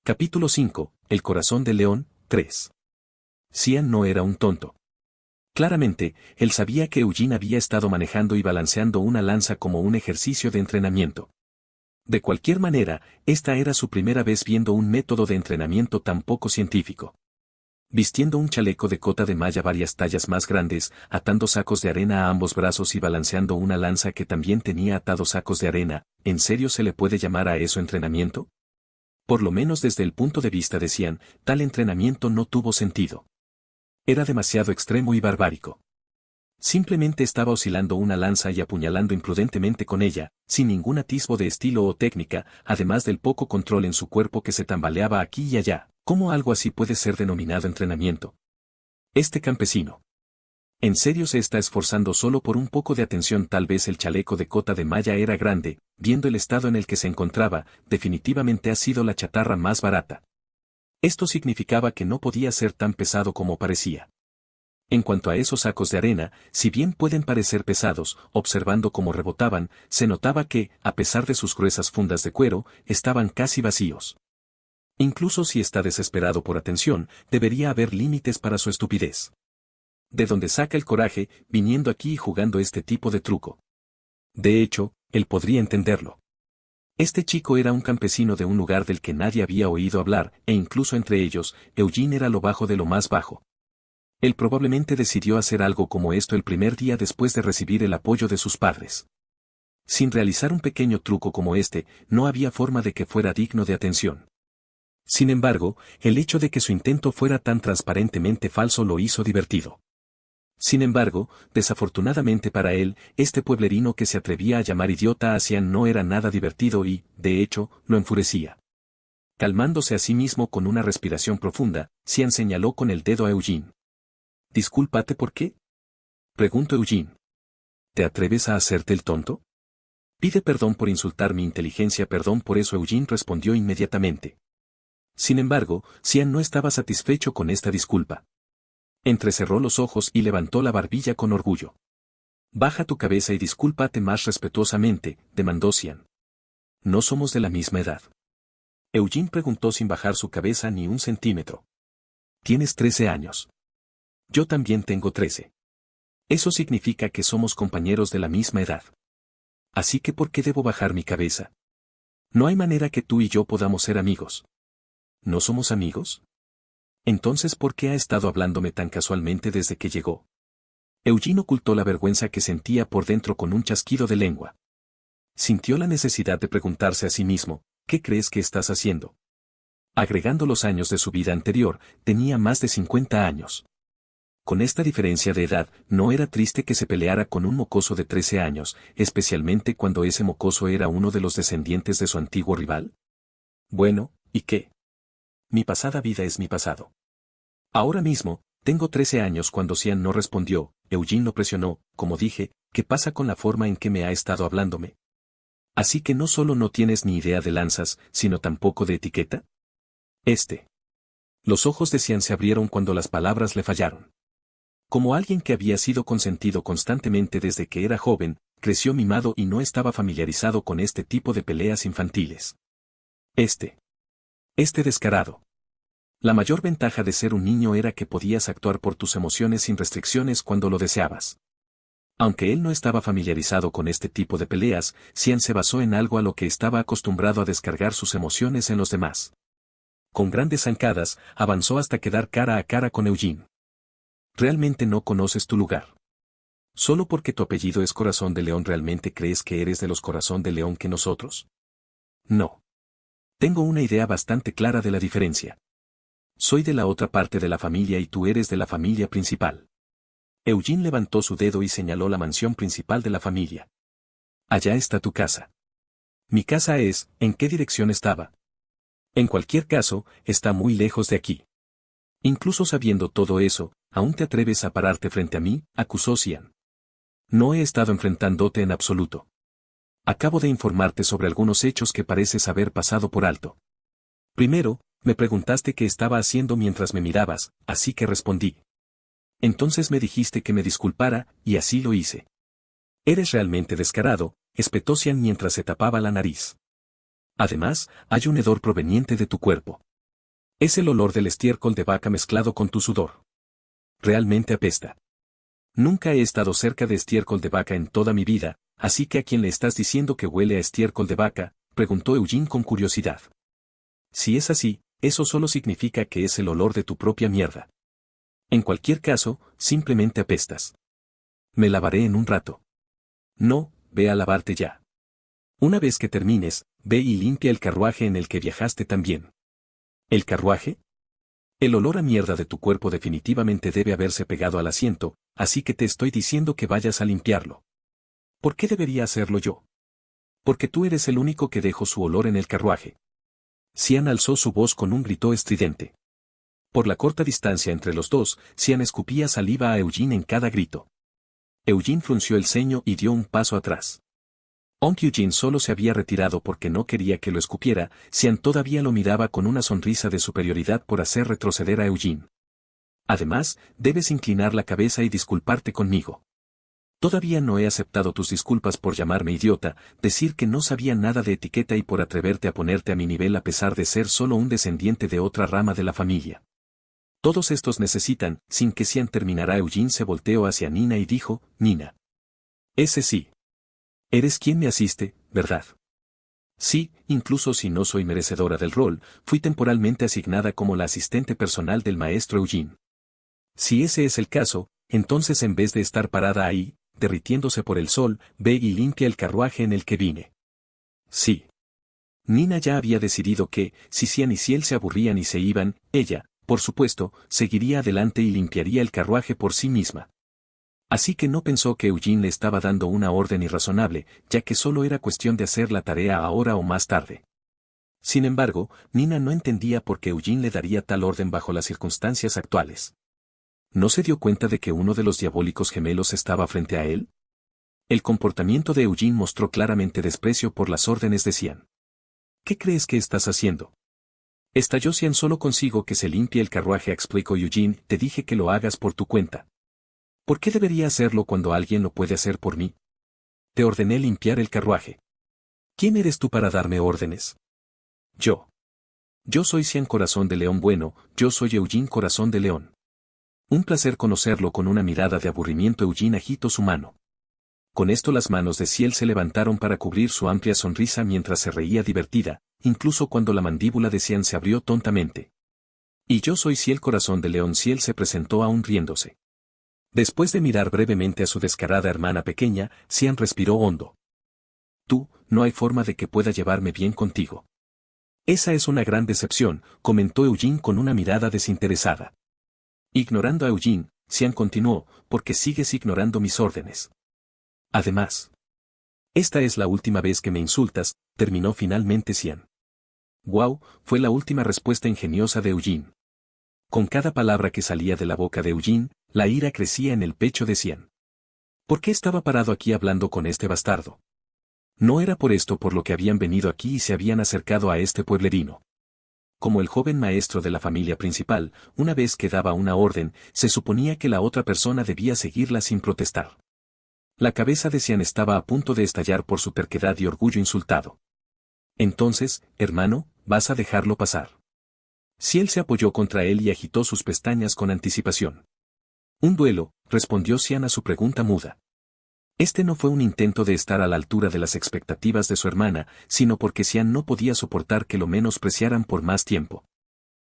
Capítulo 5. El corazón del león, 3. Xian no era un tonto. Claramente, él sabía que Eugene había estado manejando y balanceando una lanza como un ejercicio de entrenamiento. De cualquier manera, esta era su primera vez viendo un método de entrenamiento tan poco científico. Vistiendo un chaleco de cota de malla varias tallas más grandes, atando sacos de arena a ambos brazos y balanceando una lanza que también tenía atados sacos de arena, ¿en serio se le puede llamar a eso entrenamiento? Por lo menos desde el punto de vista de Xian, tal entrenamiento no tuvo sentido. Era demasiado extremo y barbárico. Simplemente estaba oscilando una lanza y apuñalando imprudentemente con ella, sin ningún atisbo de estilo o técnica, además del poco control en su cuerpo que se tambaleaba aquí y allá. ¿Cómo algo así puede ser denominado entrenamiento? Este campesino. ¿En serio se está esforzando solo por un poco de atención? Tal vez el chaleco de cota de malla era grande, viendo el estado en el que se encontraba, definitivamente ha sido la chatarra más barata. Esto significaba que no podía ser tan pesado como parecía. En cuanto a esos sacos de arena, si bien pueden parecer pesados, observando cómo rebotaban, se notaba que, a pesar de sus gruesas fundas de cuero, estaban casi vacíos. Incluso si está desesperado por atención, debería haber límites para su estupidez. ¿De dónde saca el coraje, viniendo aquí y jugando este tipo de truco? De hecho, él podría entenderlo. Este chico era un campesino de un lugar del que nadie había oído hablar, e incluso entre ellos, Eugene era lo bajo de lo más bajo. Él probablemente decidió hacer algo como esto el primer día después de recibir el apoyo de sus padres. Sin realizar un pequeño truco como este, no había forma de que fuera digno de atención. Sin embargo, el hecho de que su intento fuera tan transparentemente falso lo hizo divertido. Sin embargo, desafortunadamente para él, este pueblerino que se atrevía a llamar idiota a Xian no era nada divertido y, de hecho, lo enfurecía. Calmándose a sí mismo con una respiración profunda, Xian señaló con el dedo a Eugene. «Discúlpate, ¿por qué?», preguntó Eugene. «¿Te atreves a hacerte el tonto? Pide perdón por insultar mi inteligencia». «Perdón por eso», Eugene respondió inmediatamente. Sin embargo, Xian no estaba satisfecho con esta disculpa. Entrecerró los ojos y levantó la barbilla con orgullo. «Baja tu cabeza y discúlpate más respetuosamente», demandó Xian. «¿No somos de la misma edad?». Eugene preguntó sin bajar su cabeza ni un centímetro. «Tienes 13 años. Yo también tengo 13. Eso significa que somos compañeros de la misma edad. Así que ¿por qué debo bajar mi cabeza? No hay manera que tú y yo podamos ser amigos». ¿No somos amigos? Entonces, ¿por qué ha estado hablándome tan casualmente desde que llegó? Eugene ocultó la vergüenza que sentía por dentro con un chasquido de lengua. Sintió la necesidad de preguntarse a sí mismo, ¿qué crees que estás haciendo? Agregando los años de su vida anterior, tenía más de 50 años. Con esta diferencia de edad, ¿no era triste que se peleara con un mocoso de 13 años, especialmente cuando ese mocoso era uno de los descendientes de su antiguo rival? Bueno, ¿y qué? Mi pasada vida es mi pasado. Ahora mismo, tengo 13 años. Cuando Xian no respondió, Eugene lo presionó. «Como dije, ¿qué pasa con la forma en que me ha estado hablándome? Así que no solo no tienes ni idea de lanzas, sino tampoco de etiqueta». Los ojos de Xian se abrieron cuando las palabras le fallaron. Como alguien que había sido consentido constantemente desde que era joven, creció mimado y no estaba familiarizado con este tipo de peleas infantiles. Este descarado. La mayor ventaja de ser un niño era que podías actuar por tus emociones sin restricciones cuando lo deseabas. Aunque él no estaba familiarizado con este tipo de peleas, Xian se basó en algo a lo que estaba acostumbrado a descargar sus emociones en los demás. Con grandes zancadas, avanzó hasta quedar cara a cara con Eugene. «¿Realmente no conoces tu lugar? ¿Solo porque tu apellido es Corazón de León realmente crees que eres de los Corazón de León que nosotros? No. Tengo una idea bastante clara de la diferencia. Soy de la otra parte de la familia y tú eres de la familia principal». Eugene levantó su dedo y señaló la mansión principal de la familia. «Allá está tu casa». «Mi casa es», ¿en qué dirección estaba? «En cualquier caso, está muy lejos de aquí». «Incluso sabiendo todo eso, ¿aún te atreves a pararte frente a mí?», acusó Xian. «No he estado enfrentándote en absoluto. Acabo de informarte sobre algunos hechos que pareces haber pasado por alto. Primero, me preguntaste qué estaba haciendo mientras me mirabas, así que respondí. Entonces me dijiste que me disculpara, y así lo hice». «Eres realmente descarado», espetó Xian mientras se tapaba la nariz. «Además, hay un hedor proveniente de tu cuerpo. Es el olor del estiércol de vaca mezclado con tu sudor. Realmente apesta. Nunca he estado cerca de estiércol de vaca en toda mi vida, así que ¿a quién le estás diciendo que huele a estiércol de vaca?, preguntó Eugene con curiosidad. Si es así, eso solo significa que es el olor de tu propia mierda. En cualquier caso, simplemente apestas. Me lavaré en un rato. No, ve a lavarte ya. Una vez que termines, ve y limpia el carruaje en el que viajaste también. ¿El carruaje? El olor a mierda de tu cuerpo definitivamente debe haberse pegado al asiento, así que te estoy diciendo que vayas a limpiarlo. ¿Por qué debería hacerlo yo? Porque tú eres el único que dejó su olor en el carruaje. Cian alzó su voz con un grito estridente. Por la corta distancia entre los dos, Cian escupía saliva a Eugene en cada grito. Eugene frunció el ceño y dio un paso atrás. Aunque Eugene solo se había retirado porque no quería que lo escupiera, Cian todavía lo miraba con una sonrisa de superioridad por hacer retroceder a Eugene. Además, debes inclinar la cabeza y disculparte conmigo. Todavía no he aceptado tus disculpas por llamarme idiota, decir que no sabía nada de etiqueta y por atreverte a ponerte a mi nivel a pesar de ser solo un descendiente de otra rama de la familia. Todos estos necesitan, sin que Cian terminara. Eugene se volteó hacia Nina y dijo, Nina. Ese sí. Eres quien me asiste, ¿verdad? Sí, incluso si no soy merecedora del rol, fui temporalmente asignada como la asistente personal del maestro Eugene. Si ese es el caso, entonces en vez de estar parada ahí, derritiéndose por el sol, ve y limpia el carruaje en el que vine. Sí. Nina ya había decidido que, si Cian y Ciel se aburrían y se iban, ella, por supuesto, seguiría adelante y limpiaría el carruaje por sí misma. Así que no pensó que Eugene le estaba dando una orden irrazonable, ya que solo era cuestión de hacer la tarea ahora o más tarde. Sin embargo, Nina no entendía por qué Eugene le daría tal orden bajo las circunstancias actuales. ¿No se dio cuenta de que uno de los diabólicos gemelos estaba frente a él? El comportamiento de Eugene mostró claramente desprecio por las órdenes de Cian. ¿Qué crees que estás haciendo? Estalló Cian. Solo consigo que se limpie el carruaje, explicó Eugene. Te dije que lo hagas por tu cuenta. ¿Por qué debería hacerlo cuando alguien lo puede hacer por mí? Te ordené limpiar el carruaje. ¿Quién eres tú para darme órdenes? Yo. Yo soy Cian Corazón de León. Bueno, yo soy Eugene Corazón de León. Un placer conocerlo. Con una mirada de aburrimiento Eugene agitó su mano. Con esto las manos de Ciel se levantaron para cubrir su amplia sonrisa mientras se reía divertida, incluso cuando la mandíbula de Cian se abrió tontamente. Y yo soy Ciel Corazón de León. Ciel se presentó aún riéndose. Después de mirar brevemente a su descarada hermana pequeña, Cian respiró hondo. Tú, no hay forma de que pueda llevarme bien contigo. Esa es una gran decepción, comentó Eugene con una mirada desinteresada. Ignorando a Eugene, Cian continuó, porque sigues ignorando mis órdenes. Además, esta es la última vez que me insultas, terminó finalmente Cian. Wow, fue la última respuesta ingeniosa de Eugene. Con cada palabra que salía de la boca de Eugene, la ira crecía en el pecho de Cian. ¿Por qué estaba parado aquí hablando con este bastardo? No era por esto por lo que habían venido aquí y se habían acercado a este pueblerino. Como el joven maestro de la familia principal, una vez que daba una orden, se suponía que la otra persona debía seguirla sin protestar. La cabeza de Cian estaba a punto de estallar por su terquedad y orgullo insultado. Entonces, hermano, ¿vas a dejarlo pasar? Ciel se apoyó contra él y agitó sus pestañas con anticipación. Un duelo, respondió Cian a su pregunta muda. Este no fue un intento de estar a la altura de las expectativas de su hermana, sino porque Cian no podía soportar que lo menospreciaran por más tiempo.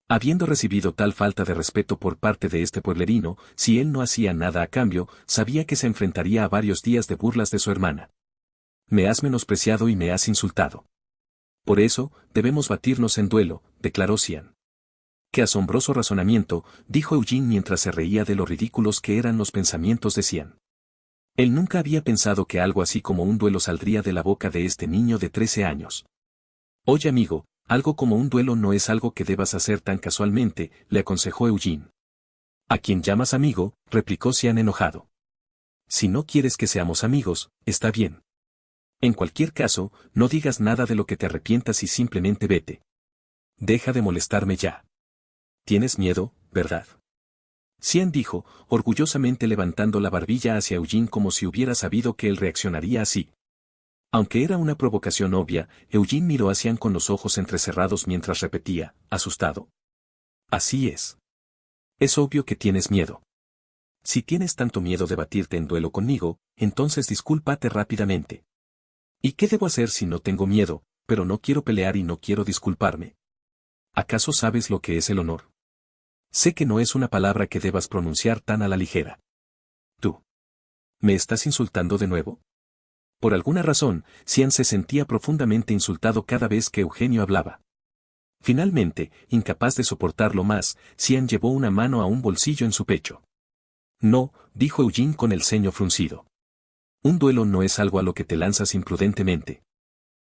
Habiendo recibido tal falta de respeto por parte de este pueblerino, si él no hacía nada a cambio, sabía que se enfrentaría a varios días de burlas de su hermana. Me has menospreciado y me has insultado. Por eso, debemos batirnos en duelo, declaró Cian. Qué asombroso razonamiento, dijo Eugene mientras se reía de lo ridículos que eran los pensamientos de Cian. Él nunca había pensado que algo así como un duelo saldría de la boca de este niño de 13 años. Oye amigo, algo como un duelo no es algo que debas hacer tan casualmente, le aconsejó Eugene. ¿A quién llamas amigo?, replicó Cian enojado. Si no quieres que seamos amigos, está bien. En cualquier caso, no digas nada de lo que te arrepientas y simplemente vete. Deja de molestarme ya. Tienes miedo, ¿verdad? Cian dijo, orgullosamente levantando la barbilla hacia Eugene como si hubiera sabido que él reaccionaría así. Aunque era una provocación obvia, Eugene miró a Cian con los ojos entrecerrados mientras repetía, asustado. Así es. Es obvio que tienes miedo. Si tienes tanto miedo de batirte en duelo conmigo, entonces discúlpate rápidamente. ¿Y qué debo hacer si no tengo miedo, pero no quiero pelear y no quiero disculparme? ¿Acaso sabes lo que es el honor? Sé que no es una palabra que debas pronunciar tan a la ligera. ¿Tú? ¿Me estás insultando de nuevo? Por alguna razón, Xian se sentía profundamente insultado cada vez que Eugenio hablaba. Finalmente, incapaz de soportarlo más, Xian llevó una mano a un bolsillo en su pecho. No, dijo Eugene con el ceño fruncido. Un duelo no es algo a lo que te lanzas imprudentemente.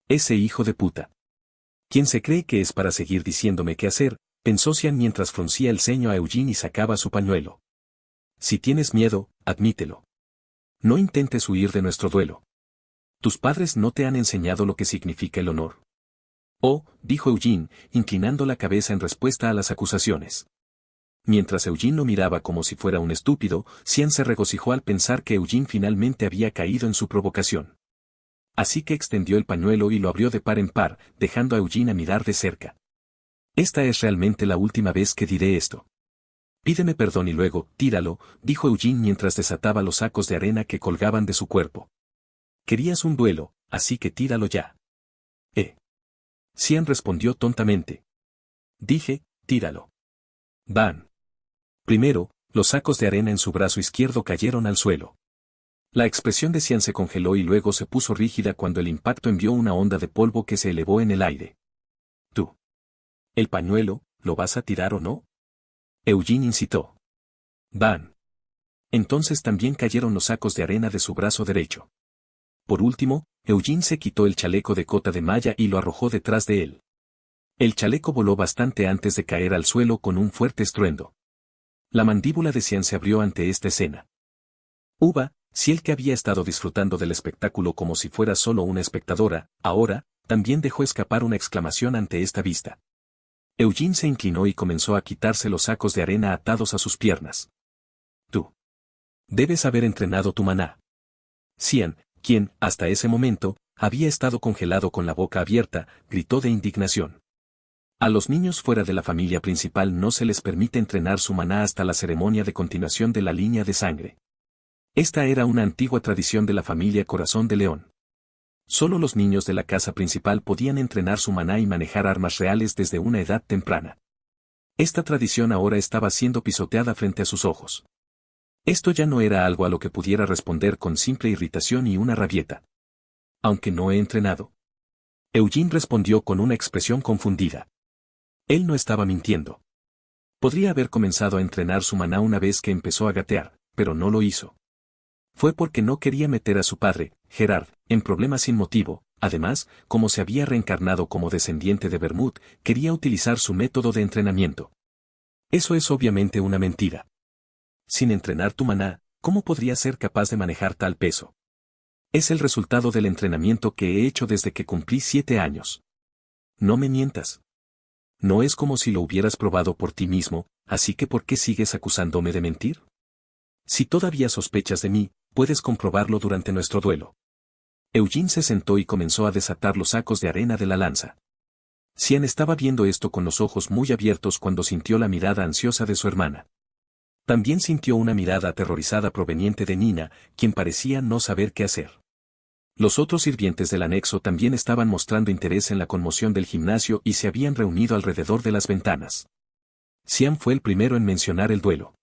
Ese hijo de puta. ¿Quién se cree que es para seguir diciéndome qué hacer? Pensó Xian mientras fruncía el ceño a Eugene y sacaba su pañuelo. Si tienes miedo, admítelo. No intentes huir de nuestro duelo. Tus padres no te han enseñado lo que significa el honor. Oh, dijo Eugene, inclinando la cabeza en respuesta a las acusaciones. Mientras Eugene lo miraba como si fuera un estúpido, Xian se regocijó al pensar que Eugene finalmente había caído en su provocación. Así que extendió el pañuelo y lo abrió de par en par, dejando a Eugene a mirar de cerca. Esta es realmente la última vez que diré esto. Pídeme perdón y luego, tíralo, dijo Eugene mientras desataba los sacos de arena que colgaban de su cuerpo. Querías un duelo, así que tíralo ya. Xian respondió tontamente. Dije, tíralo. Van. Primero, los sacos de arena en su brazo izquierdo cayeron al suelo. La expresión de Xian se congeló y luego se puso rígida cuando el impacto envió una onda de polvo que se elevó en el aire. Tú. ¿El pañuelo, lo vas a tirar o no? Eugene incitó. Van. Entonces también cayeron los sacos de arena de su brazo derecho. Por último, Eugene se quitó el chaleco de cota de malla y lo arrojó detrás de él. El chaleco voló bastante antes de caer al suelo con un fuerte estruendo. La mandíbula de Xian se abrió ante esta escena. Uva, si el que había estado disfrutando del espectáculo como si fuera solo una espectadora, ahora, también dejó escapar una exclamación ante esta vista. Eugene se inclinó y comenzó a quitarse los sacos de arena atados a sus piernas. Tú. Debes haber entrenado tu maná. Xian, quien, hasta ese momento, había estado congelado con la boca abierta, gritó de indignación. A los niños fuera de la familia principal no se les permite entrenar su maná hasta la ceremonia de continuación de la línea de sangre. Esta era una antigua tradición de la familia Corazón de León. Solo los niños de la casa principal podían entrenar su maná y manejar armas reales desde una edad temprana. Esta tradición ahora estaba siendo pisoteada frente a sus ojos. Esto ya no era algo a lo que pudiera responder con simple irritación y una rabieta. Aunque no he entrenado. Eugene respondió con una expresión confundida. Él no estaba mintiendo. Podría haber comenzado a entrenar su maná una vez que empezó a gatear, pero no lo hizo. Fue porque no quería meter a su padre, Gerard, en problemas sin motivo. Además, como se había reencarnado como descendiente de Bermud, quería utilizar su método de entrenamiento. Eso es obviamente una mentira. Sin entrenar tu maná, ¿cómo podría ser capaz de manejar tal peso? Es el resultado del entrenamiento que he hecho desde que cumplí 7 años. No me mientas. No es como si lo hubieras probado por ti mismo, así que ¿por qué sigues acusándome de mentir? Si todavía sospechas de mí, puedes comprobarlo durante nuestro duelo. Eugene se sentó y comenzó a desatar los sacos de arena de la lanza. Xian estaba viendo esto con los ojos muy abiertos cuando sintió la mirada ansiosa de su hermana. También sintió una mirada aterrorizada proveniente de Nina, quien parecía no saber qué hacer. Los otros sirvientes del anexo también estaban mostrando interés en la conmoción del gimnasio y se habían reunido alrededor de las ventanas. Xian fue el primero en mencionar el duelo.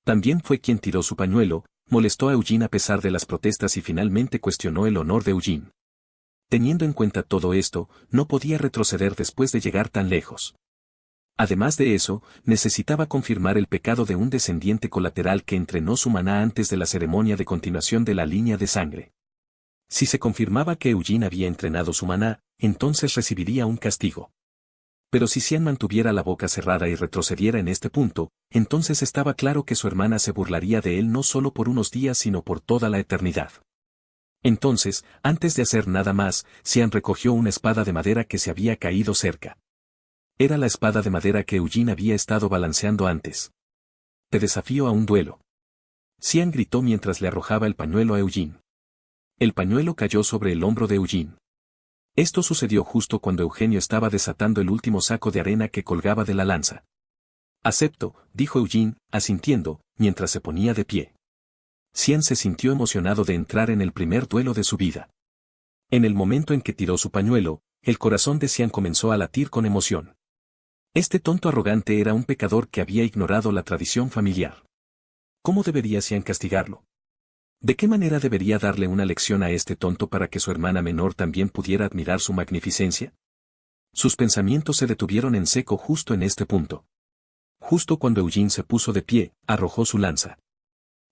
También fue quien tiró su pañuelo, molestó a Eugene a pesar de las protestas y finalmente cuestionó el honor de Eugene. Teniendo en cuenta todo esto, no podía retroceder después de llegar tan lejos. Además de eso, necesitaba confirmar el pecado de un descendiente colateral que entrenó su maná antes de la ceremonia de continuación de la línea de sangre. Si se confirmaba que Eugene había entrenado su maná, entonces recibiría un castigo. Pero si Xian mantuviera la boca cerrada y retrocediera en este punto, entonces estaba claro que su hermana se burlaría de él no solo por unos días sino por toda la eternidad. Entonces, antes de hacer nada más, Xian recogió una espada de madera que se había caído cerca. Era la espada de madera que Eugene había estado balanceando antes. Te desafío a un duelo. Xian gritó mientras le arrojaba el pañuelo a Eugene. El pañuelo cayó sobre el hombro de Eugene. Esto sucedió justo cuando Eugenio estaba desatando el último saco de arena que colgaba de la lanza. Acepto, dijo Eugene, asintiendo, mientras se ponía de pie. Xian se sintió emocionado de entrar en el primer duelo de su vida. En el momento en que tiró su pañuelo, el corazón de Xian comenzó a latir con emoción. Este tonto arrogante era un pecador que había ignorado la tradición familiar. ¿Cómo debería Xian castigarlo? ¿De qué manera debería darle una lección a este tonto para que su hermana menor también pudiera admirar su magnificencia? Sus pensamientos se detuvieron en seco justo en este punto. Justo cuando Eugene se puso de pie, arrojó su lanza.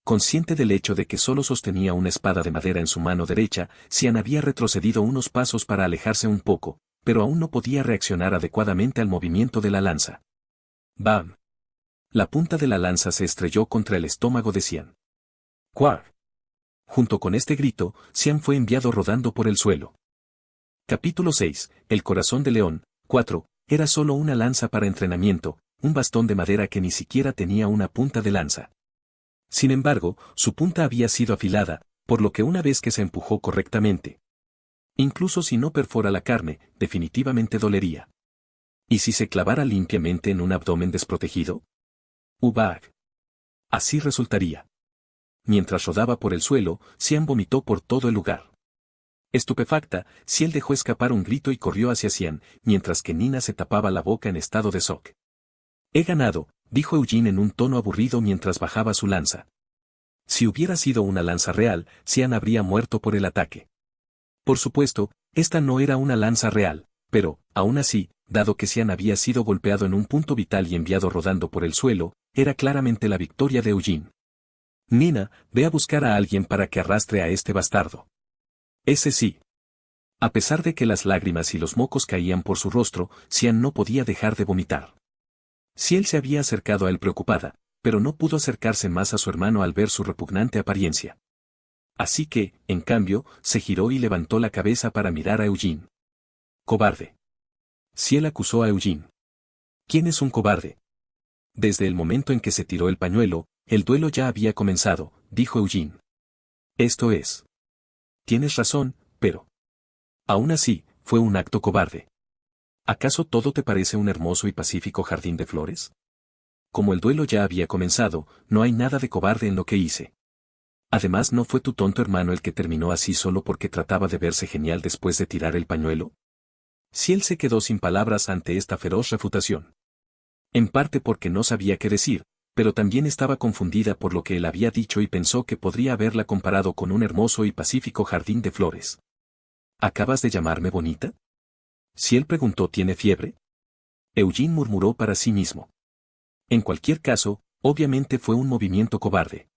Consciente del hecho de que solo sostenía una espada de madera en su mano derecha, Xian había retrocedido unos pasos para alejarse un poco, pero aún no podía reaccionar adecuadamente al movimiento de la lanza. ¡Bam! La punta de la lanza se estrelló contra el estómago de Xian. ¡Cuar! Junto con este grito, Xian fue enviado rodando por el suelo. Capítulo 6. El corazón de león. 4. Era solo una lanza para entrenamiento, un bastón de madera que ni siquiera tenía una punta de lanza. Sin embargo, su punta había sido afilada, por lo que una vez que se empujó correctamente, incluso si no perfora la carne, definitivamente dolería. ¿Y si se clavara limpiamente en un abdomen desprotegido? ¡Ubag! Así resultaría. Mientras rodaba por el suelo, Xian vomitó por todo el lugar. Estupefacta, Ciel dejó escapar un grito y corrió hacia Xian, mientras que Nina se tapaba la boca en estado de shock. He ganado, dijo Eugene en un tono aburrido mientras bajaba su lanza. Si hubiera sido una lanza real, Xian habría muerto por el ataque. Por supuesto, esta no era una lanza real, pero, aún así, dado que Xian había sido golpeado en un punto vital y enviado rodando por el suelo, era claramente la victoria de Eugene. Nina, ve a buscar a alguien para que arrastre a este bastardo. Ese sí. A pesar de que las lágrimas y los mocos caían por su rostro, Xian no podía dejar de vomitar. Ciel se había acercado a él preocupada, pero no pudo acercarse más a su hermano al ver su repugnante apariencia. Así que, en cambio, se giró y levantó la cabeza para mirar a Eugene. Cobarde. Ciel acusó a Eugene. ¿Quién es un cobarde? Desde el momento en que se tiró el pañuelo, el duelo ya había comenzado, dijo Eugene. Esto es. Tienes razón, pero. Aún así, fue un acto cobarde. ¿Acaso todo te parece un hermoso y pacífico jardín de flores? Como el duelo ya había comenzado, no hay nada de cobarde en lo que hice. Además, ¿no fue tu tonto hermano el que terminó así solo porque trataba de verse genial después de tirar el pañuelo? Ciel se quedó sin palabras ante esta feroz refutación. En parte porque no sabía qué decir, pero también estaba confundida por lo que él había dicho y pensó que podría haberla comparado con un hermoso y pacífico jardín de flores. ¿Acabas de llamarme bonita? Ciel preguntó. ¿Tiene fiebre? Eugene murmuró para sí mismo. En cualquier caso, obviamente fue un movimiento cobarde.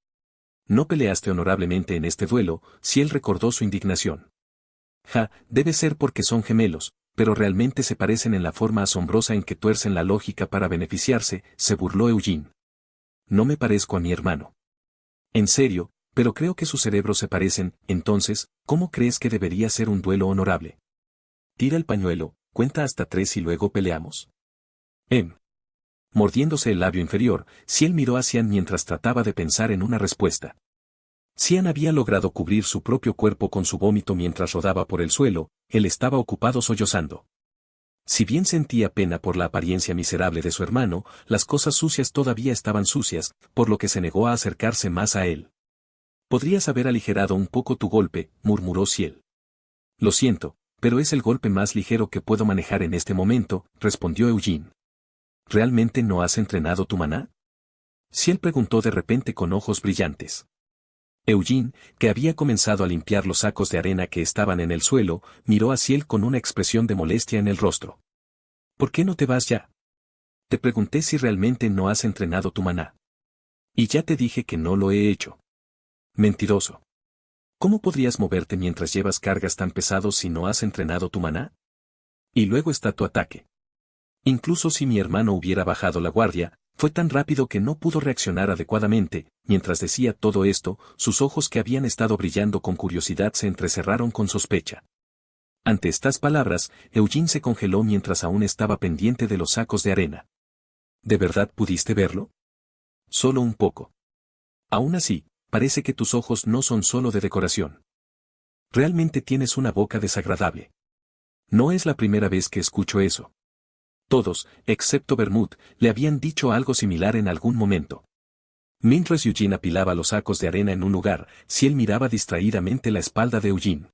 No peleaste honorablemente en este duelo, Ciel recordó su indignación. Ja, debe ser porque son gemelos, pero realmente se parecen en la forma asombrosa en que tuercen la lógica para beneficiarse, se burló Eugene. No me parezco a mi hermano. En serio, pero creo que sus cerebros se parecen. Entonces, ¿cómo crees que debería ser un duelo honorable? Tira el pañuelo, cuenta hasta 3 y luego peleamos. Mordiéndose el labio inferior, Ciel miró a Xian mientras trataba de pensar en una respuesta. Xian había logrado cubrir su propio cuerpo con su vómito mientras rodaba por el suelo, él estaba ocupado sollozando. Si bien sentía pena por la apariencia miserable de su hermano, las cosas sucias todavía estaban sucias, por lo que se negó a acercarse más a él. Podrías haber aligerado un poco tu golpe, murmuró Ciel. Lo siento, pero es el golpe más ligero que puedo manejar en este momento, respondió Eugene. ¿Realmente no has entrenado tu maná? Ciel preguntó de repente con ojos brillantes. Eugene, que había comenzado a limpiar los sacos de arena que estaban en el suelo, miró a Ciel con una expresión de molestia en el rostro. ¿Por qué no te vas ya? Te pregunté si realmente no has entrenado tu maná. Y ya te dije que no lo he hecho. Mentiroso. ¿Cómo podrías moverte mientras llevas cargas tan pesados si no has entrenado tu maná? Y luego está tu ataque. Incluso si mi hermano hubiera bajado la guardia, fue tan rápido que no pudo reaccionar adecuadamente. Mientras decía todo esto, sus ojos que habían estado brillando con curiosidad se entrecerraron con sospecha. Ante estas palabras, Eugene se congeló mientras aún estaba pendiente de los sacos de arena. ¿De verdad pudiste verlo? Solo un poco. Aún así, parece que tus ojos no son solo de decoración. Realmente tienes una boca desagradable. No es la primera vez que escucho eso. Todos, excepto Bermud, le habían dicho algo similar en algún momento. Mientras Eugene apilaba los sacos de arena en un lugar, Ciel miraba distraídamente la espalda de Eugene.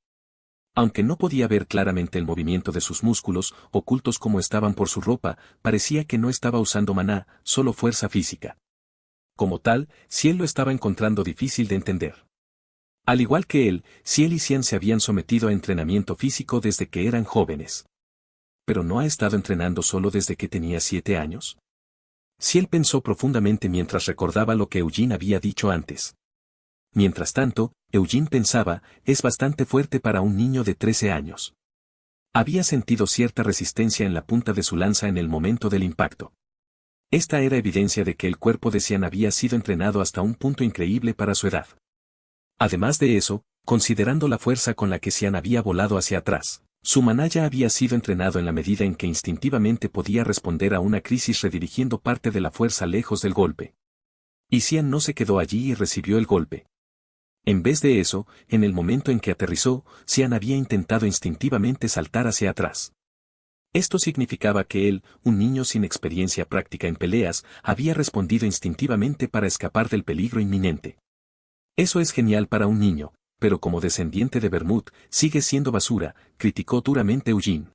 Aunque no podía ver claramente el movimiento de sus músculos, ocultos como estaban por su ropa, parecía que no estaba usando maná, solo fuerza física. Como tal, Ciel lo estaba encontrando difícil de entender. Al igual que él, Ciel y Cian se habían sometido a entrenamiento físico desde que eran jóvenes. ¿Pero no ha estado entrenando solo desde que tenía 7 años? Ciel pensó profundamente mientras recordaba lo que Eugene había dicho antes. Mientras tanto, Eugene pensaba, es bastante fuerte para un niño de 13 años. Había sentido cierta resistencia en la punta de su lanza en el momento del impacto. Esta era evidencia de que el cuerpo de Cian había sido entrenado hasta un punto increíble para su edad. Además de eso, considerando la fuerza con la que Cian había volado hacia atrás, su maná ya había sido entrenado en la medida en que instintivamente podía responder a una crisis redirigiendo parte de la fuerza lejos del golpe. Y Cian no se quedó allí y recibió el golpe. En vez de eso, en el momento en que aterrizó, Cian había intentado instintivamente saltar hacia atrás. Esto significaba que él, un niño sin experiencia práctica en peleas, había respondido instintivamente para escapar del peligro inminente. Eso es genial para un niño, pero como descendiente de Bermud, sigue siendo basura, criticó duramente Eugene.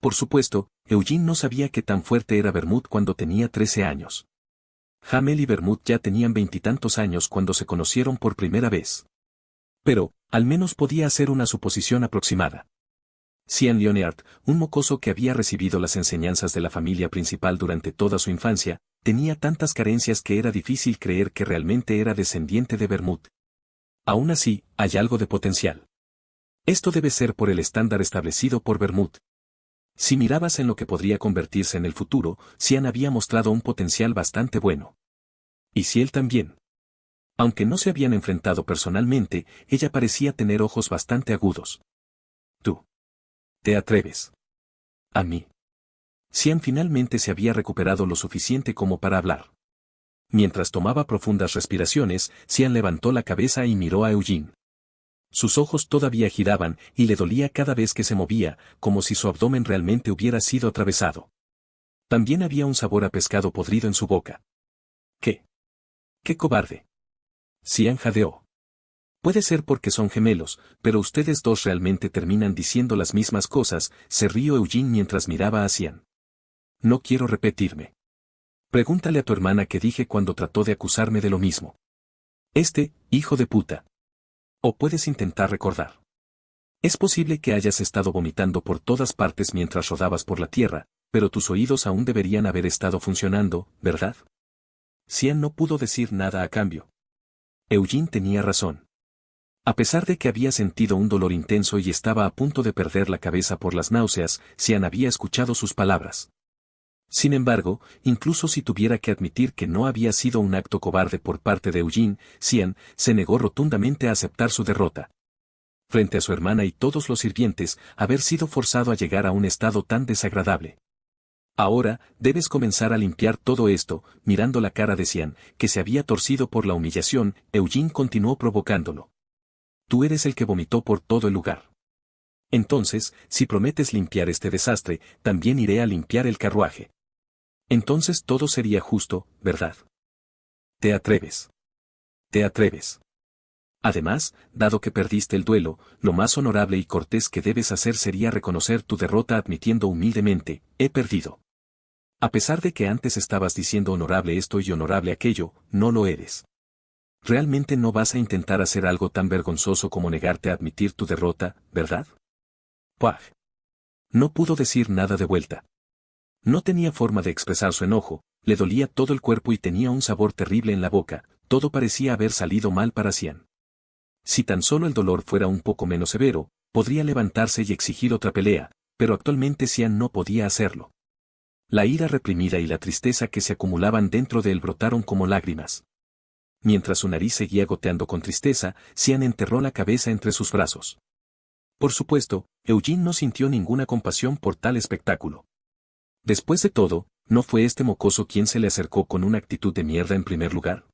Por supuesto, Eugene no sabía qué tan fuerte era Bermud cuando tenía 13 años. Hamel y Bermud ya tenían 20 años cuando se conocieron por primera vez. Pero, al menos podía hacer una suposición aproximada. Cian Leonard, un mocoso que había recibido las enseñanzas de la familia principal durante toda su infancia, tenía tantas carencias que era difícil creer que realmente era descendiente de Bermud. Aún así, hay algo de potencial. Esto debe ser por el estándar establecido por Bermud. Si mirabas en lo que podría convertirse en el futuro, Cian había mostrado un potencial bastante bueno. Y Ciel también. Aunque no se habían enfrentado personalmente, ella parecía tener ojos bastante agudos. Tú. ¿Te atreves? A mí. Cian finalmente se había recuperado lo suficiente como para hablar. Mientras tomaba profundas respiraciones, Cian levantó la cabeza y miró a Eugene. Sus ojos todavía giraban y le dolía cada vez que se movía, como si su abdomen realmente hubiera sido atravesado. También había un sabor a pescado podrido en su boca. ¿Qué? ¡Qué cobarde! Cian jadeó. Puede ser porque son gemelos, pero ustedes dos realmente terminan diciendo las mismas cosas, se rió Eugene mientras miraba a Cian. No quiero repetirme. Pregúntale a tu hermana qué dije cuando trató de acusarme de lo mismo. Hijo de puta. O puedes intentar recordar. Es posible que hayas estado vomitando por todas partes mientras rodabas por la tierra, pero tus oídos aún deberían haber estado funcionando, ¿verdad? Cian no pudo decir nada a cambio. Eugene tenía razón. A pesar de que había sentido un dolor intenso y estaba a punto de perder la cabeza por las náuseas, Cian había escuchado sus palabras. Sin embargo, incluso si tuviera que admitir que no había sido un acto cobarde por parte de Eugene, Cian se negó rotundamente a aceptar su derrota. Frente a su hermana y todos los sirvientes, haber sido forzado a llegar a un estado tan desagradable. Ahora, debes comenzar a limpiar todo esto, mirando la cara de Cian, que se había torcido por la humillación, Eugene continuó provocándolo. Tú eres el que vomitó por todo el lugar. Entonces, si prometes limpiar este desastre, también iré a limpiar el carruaje. Entonces todo sería justo, ¿verdad? Te atreves. Te atreves. Además, dado que perdiste el duelo, lo más honorable y cortés que debes hacer sería reconocer tu derrota admitiendo humildemente, he perdido. A pesar de que antes estabas diciendo honorable esto y honorable aquello, no lo eres. ¿Realmente no vas a intentar hacer algo tan vergonzoso como negarte a admitir tu derrota, verdad? ¡Puah! No pudo decir nada de vuelta. No tenía forma de expresar su enojo, le dolía todo el cuerpo y tenía un sabor terrible en la boca, todo parecía haber salido mal para Cian. Si tan solo el dolor fuera un poco menos severo, podría levantarse y exigir otra pelea, pero actualmente Cian no podía hacerlo. La ira reprimida y la tristeza que se acumulaban dentro de él brotaron como lágrimas. Mientras su nariz seguía goteando con tristeza, Cian enterró la cabeza entre sus brazos. Por supuesto, Eugene no sintió ninguna compasión por tal espectáculo. Después de todo, ¿no fue este mocoso quien se le acercó con una actitud de mierda en primer lugar?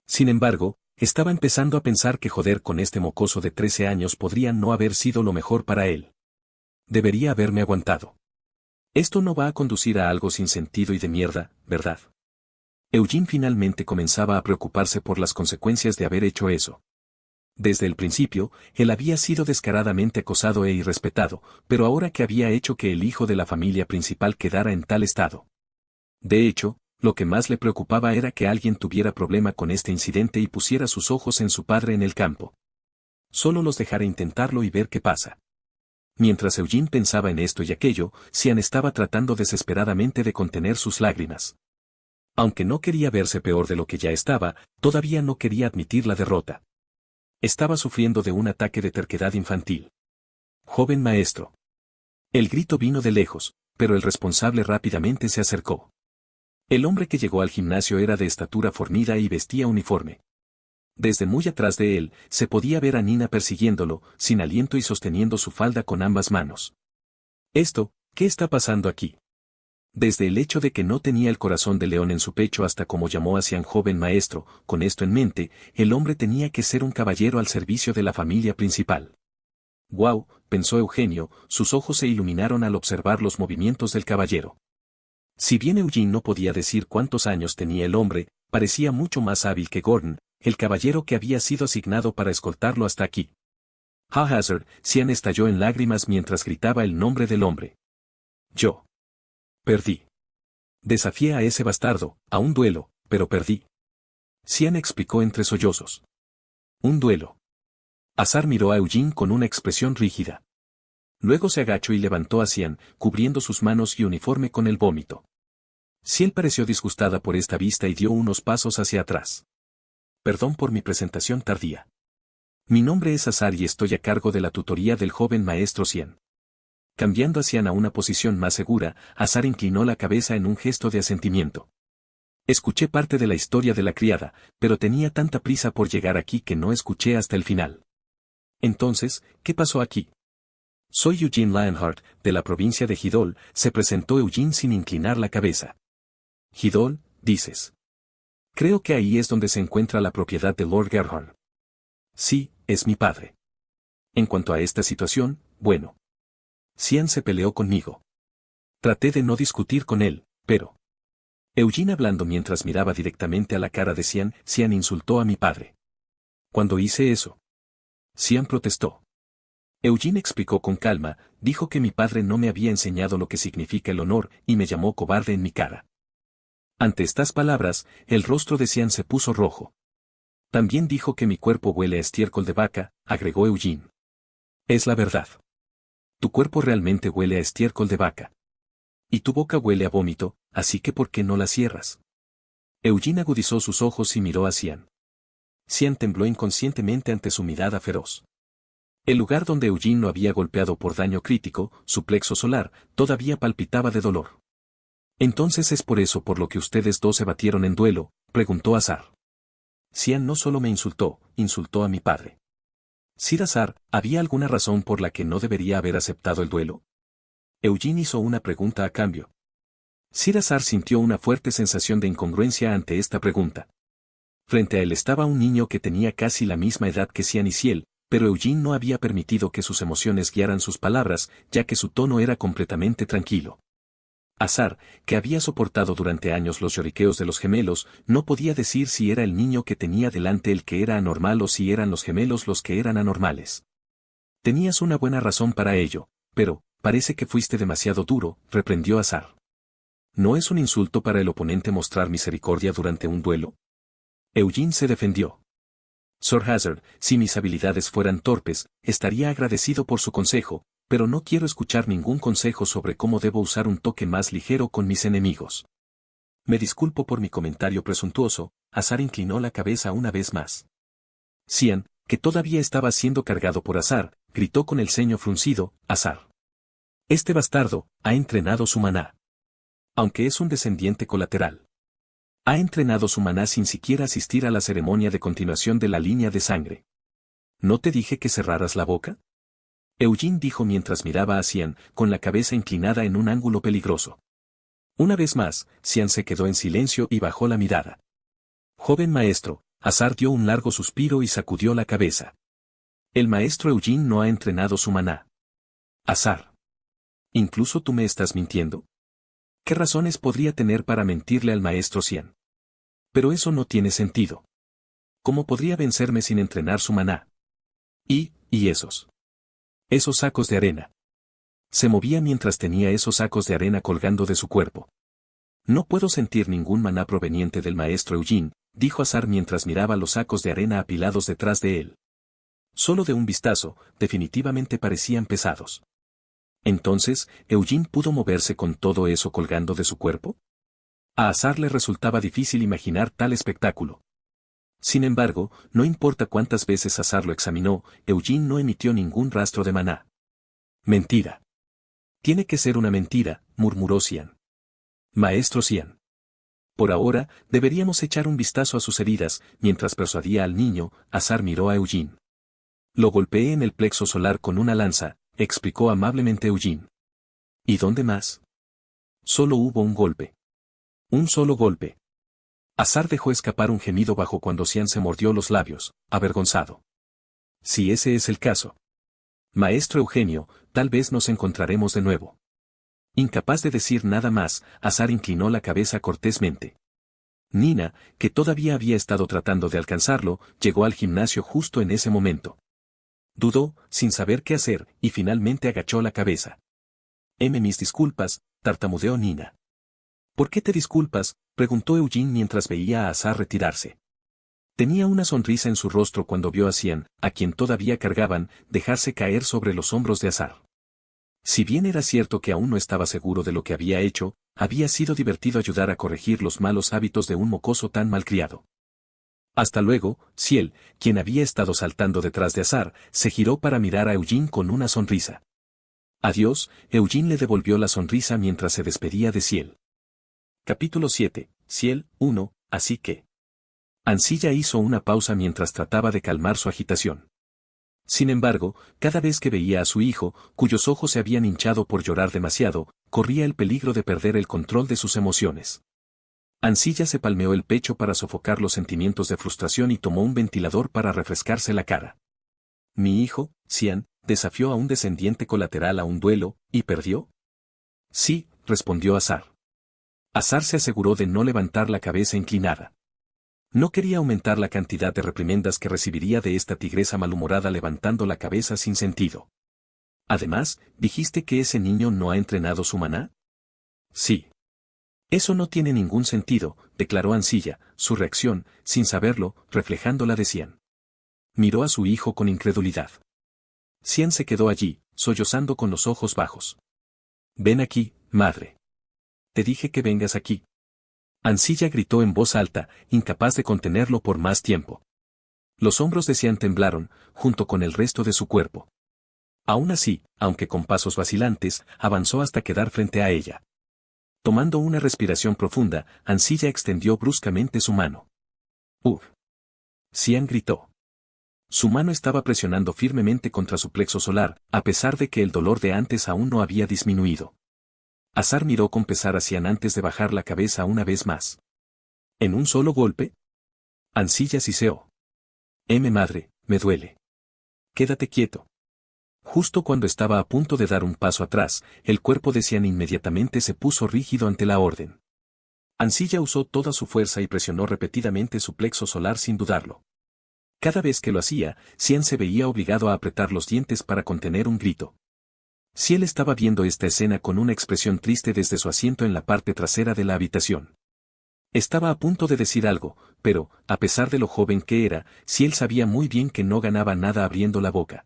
Sin embargo, estaba empezando a pensar que joder con este mocoso de 13 años podría no haber sido lo mejor para él. Debería haberme aguantado. Esto no va a conducir a algo sin sentido y de mierda, ¿verdad? Eugene finalmente comenzaba a preocuparse por las consecuencias de haber hecho eso. Desde el principio, él había sido descaradamente acosado e irrespetado, pero ahora que había hecho que el hijo de la familia principal quedara en tal estado. De hecho, lo que más le preocupaba era que alguien tuviera problema con este incidente y pusiera sus ojos en su padre en el campo. Solo los dejara intentarlo y ver qué pasa. Mientras Eugene pensaba en esto y aquello, Cian estaba tratando desesperadamente de contener sus lágrimas. Aunque no quería verse peor de lo que ya estaba, todavía no quería admitir la derrota. Estaba sufriendo de un ataque de terquedad infantil. Joven maestro. El grito vino de lejos, pero el responsable rápidamente se acercó. El hombre que llegó al gimnasio era de estatura fornida y vestía uniforme. Desde muy atrás de él, se podía ver a Nina persiguiéndolo, sin aliento y sosteniendo su falda con ambas manos. ¿Qué está pasando aquí? Desde el hecho de que no tenía el corazón de león en su pecho hasta como llamó a Cian joven maestro, con esto en mente, el hombre tenía que ser un caballero al servicio de la familia principal. «Guau», pensó Eugenio, sus ojos se iluminaron al observar los movimientos del caballero. Si bien Eugene no podía decir cuántos años tenía el hombre, parecía mucho más hábil que Gordon, el caballero que había sido asignado para escoltarlo hasta aquí. Haphazard, Cian estalló en lágrimas mientras gritaba el nombre del hombre. «Yo. Perdí. Desafié a ese bastardo, a un duelo, pero perdí». Cian explicó entre sollozos. «Un duelo». Azar miró a Eugene con una expresión rígida. Luego se agachó y levantó a Cian, cubriendo sus manos y uniforme con el vómito. Ciel pareció disgustada por esta vista y dio unos pasos hacia atrás. «Perdón por mi presentación tardía. Mi nombre es Azar y estoy a cargo de la tutoría del joven maestro Cian». Cambiando a Cian a una posición más segura, Azar inclinó la cabeza en un gesto de asentimiento. «Escuché parte de la historia de la criada, pero tenía tanta prisa por llegar aquí que no escuché hasta el final». «Entonces, ¿qué pasó aquí?» «Soy Eugene Lionheart, de la provincia de Hidol», se presentó Eugene sin inclinar la cabeza. «Hidol, dices. Creo que ahí es donde se encuentra la propiedad de Lord Gerhardt». «Sí, es mi padre». «En cuanto a esta situación, bueno. Cian se peleó conmigo. Traté de no discutir con él, pero...». Eugene hablando mientras miraba directamente a la cara de Cian, «Cian insultó a mi padre». «Cuando hice eso». Cian protestó. Eugene explicó con calma, dijo que mi padre no me había enseñado lo que significa el honor y me llamó cobarde en mi cara. Ante estas palabras, el rostro de Cian se puso rojo. También dijo que mi cuerpo huele a estiércol de vaca, agregó Eugene. Es la verdad. Tu cuerpo realmente huele a estiércol de vaca. Y tu boca huele a vómito, así que ¿por qué no la cierras? Eugene agudizó sus ojos y miró a Cian. Cian tembló inconscientemente ante su mirada feroz. El lugar donde Eugene lo había golpeado por daño crítico, su plexo solar, todavía palpitaba de dolor. «¿Entonces es por eso por lo que ustedes dos se batieron en duelo?», preguntó Azar. «Cian no solo me insultó, insultó a mi padre». «Sir Azar, ¿había alguna razón por la que no debería haber aceptado el duelo?». Eugene hizo una pregunta a cambio. Sir Azar sintió una fuerte sensación de incongruencia ante esta pregunta. Frente a él estaba un niño que tenía casi la misma edad que Cian y Ciel, pero Eugene no había permitido que sus emociones guiaran sus palabras, ya que su tono era completamente tranquilo. Azar, que había soportado durante años los lloriqueos de los gemelos, no podía decir si era el niño que tenía delante el que era anormal o si eran los gemelos los que eran anormales. «Tenías una buena razón para ello, pero, parece que fuiste demasiado duro», reprendió Azar. «¿No es un insulto para el oponente mostrar misericordia durante un duelo?». Eugene se defendió. «Sir Hazard, si mis habilidades fueran torpes, estaría agradecido por su consejo, pero no quiero escuchar ningún consejo sobre cómo debo usar un toque más ligero con mis enemigos». «Me disculpo por mi comentario presuntuoso», Azar inclinó la cabeza una vez más. Cian, que todavía estaba siendo cargado por Azar, gritó con el ceño fruncido, «Azar. Este bastardo, ha entrenado su maná. Aunque es un descendiente colateral. Ha entrenado su maná sin siquiera asistir a la ceremonia de continuación de la línea de sangre. ¿No te dije que cerraras la boca?». Eugene dijo mientras miraba a Cian, con la cabeza inclinada en un ángulo peligroso. Una vez más, Cian se quedó en silencio y bajó la mirada. «Joven maestro», Azar dio un largo suspiro y sacudió la cabeza. «El maestro Eugene no ha entrenado su maná». «Azar. ¿Incluso tú me estás mintiendo? ¿Qué razones podría tener para mentirle al maestro Xian? Pero eso no tiene sentido. ¿Cómo podría vencerme sin entrenar su maná? Y esos sacos de arena. Se movía mientras tenía esos sacos de arena colgando de su cuerpo. No puedo sentir ningún maná proveniente del maestro Eugene, dijo Azar mientras miraba los sacos de arena apilados detrás de él. Solo de un vistazo, definitivamente parecían pesados. Entonces, ¿Eugene pudo moverse con todo eso colgando de su cuerpo? A Azar le resultaba difícil imaginar tal espectáculo. Sin embargo, no importa cuántas veces Azar lo examinó, Eugene no emitió ningún rastro de maná. Mentira. Tiene que ser una mentira, murmuró Xian. Maestro Xian. Por ahora, deberíamos echar un vistazo a sus heridas, mientras persuadía al niño, Azar miró a Eugene. Lo golpeé en el plexo solar con una lanza, explicó amablemente Eugene. ¿Y dónde más? Solo hubo un golpe. Un solo golpe. Azar dejó escapar un gemido bajo cuando Xian se mordió los labios, avergonzado. Si ese es el caso. Maestro Eugenio, tal vez nos encontraremos de nuevo. Incapaz de decir nada más, Azar inclinó la cabeza cortésmente. Nina, que todavía había estado tratando de alcanzarlo, llegó al gimnasio justo en ese momento. Dudó, sin saber qué hacer, y finalmente agachó la cabeza. Mis disculpas, tartamudeó Nina. ¿Por qué te disculpas?, preguntó Eugene mientras veía a Azar retirarse. Tenía una sonrisa en su rostro cuando vio a Xian, a quien todavía cargaban, dejarse caer sobre los hombros de Azar. Si bien era cierto que aún no estaba seguro de lo que había hecho, había sido divertido ayudar a corregir los malos hábitos de un mocoso tan malcriado. Hasta luego, Ciel, quien había estado saltando detrás de Azar, se giró para mirar a Eugene con una sonrisa. Adiós, Eugene le devolvió la sonrisa mientras se despedía de Ciel. Capítulo 7, Ciel, 1, así que. Ansilla hizo una pausa mientras trataba de calmar su agitación. Sin embargo, cada vez que veía a su hijo, cuyos ojos se habían hinchado por llorar demasiado, corría el peligro de perder el control de sus emociones. Ansilla se palmeó el pecho para sofocar los sentimientos de frustración y tomó un ventilador para refrescarse la cara. Mi hijo, Xian, desafió a un descendiente colateral a un duelo, ¿y perdió? Sí, respondió Azar. Azar se aseguró de no levantar la cabeza inclinada. No quería aumentar la cantidad de reprimendas que recibiría de esta tigresa malhumorada levantando la cabeza sin sentido. Además, ¿dijiste que ese niño no ha entrenado su maná? Sí. Eso no tiene ningún sentido, declaró Ansilla, su reacción, sin saberlo, reflejando la de Xian. Miró a su hijo con incredulidad. Xian se quedó allí, sollozando con los ojos bajos. Ven aquí, madre. Te dije que vengas aquí. Ansilla gritó en voz alta, incapaz de contenerlo por más tiempo. Los hombros de Xian temblaron, junto con el resto de su cuerpo. Aún así, aunque con pasos vacilantes, avanzó hasta quedar frente a ella. Tomando una respiración profunda, Ansilla extendió bruscamente su mano. ¡Uf! Xian gritó. Su mano estaba presionando firmemente contra su plexo solar, a pesar de que el dolor de antes aún no había disminuido. Azar miró con pesar a Xian antes de bajar la cabeza una vez más. ¿En un solo golpe? Ansilla siseó. Madre, me duele. Quédate quieto. Justo cuando estaba a punto de dar un paso atrás, el cuerpo de Xian inmediatamente se puso rígido ante la orden. Ansilla usó toda su fuerza y presionó repetidamente su plexo solar sin dudarlo. Cada vez que lo hacía, Xian se veía obligado a apretar los dientes para contener un grito. Ciel estaba viendo esta escena con una expresión triste desde su asiento en la parte trasera de la habitación. Estaba a punto de decir algo, pero, a pesar de lo joven que era, Ciel sabía muy bien que no ganaba nada abriendo la boca.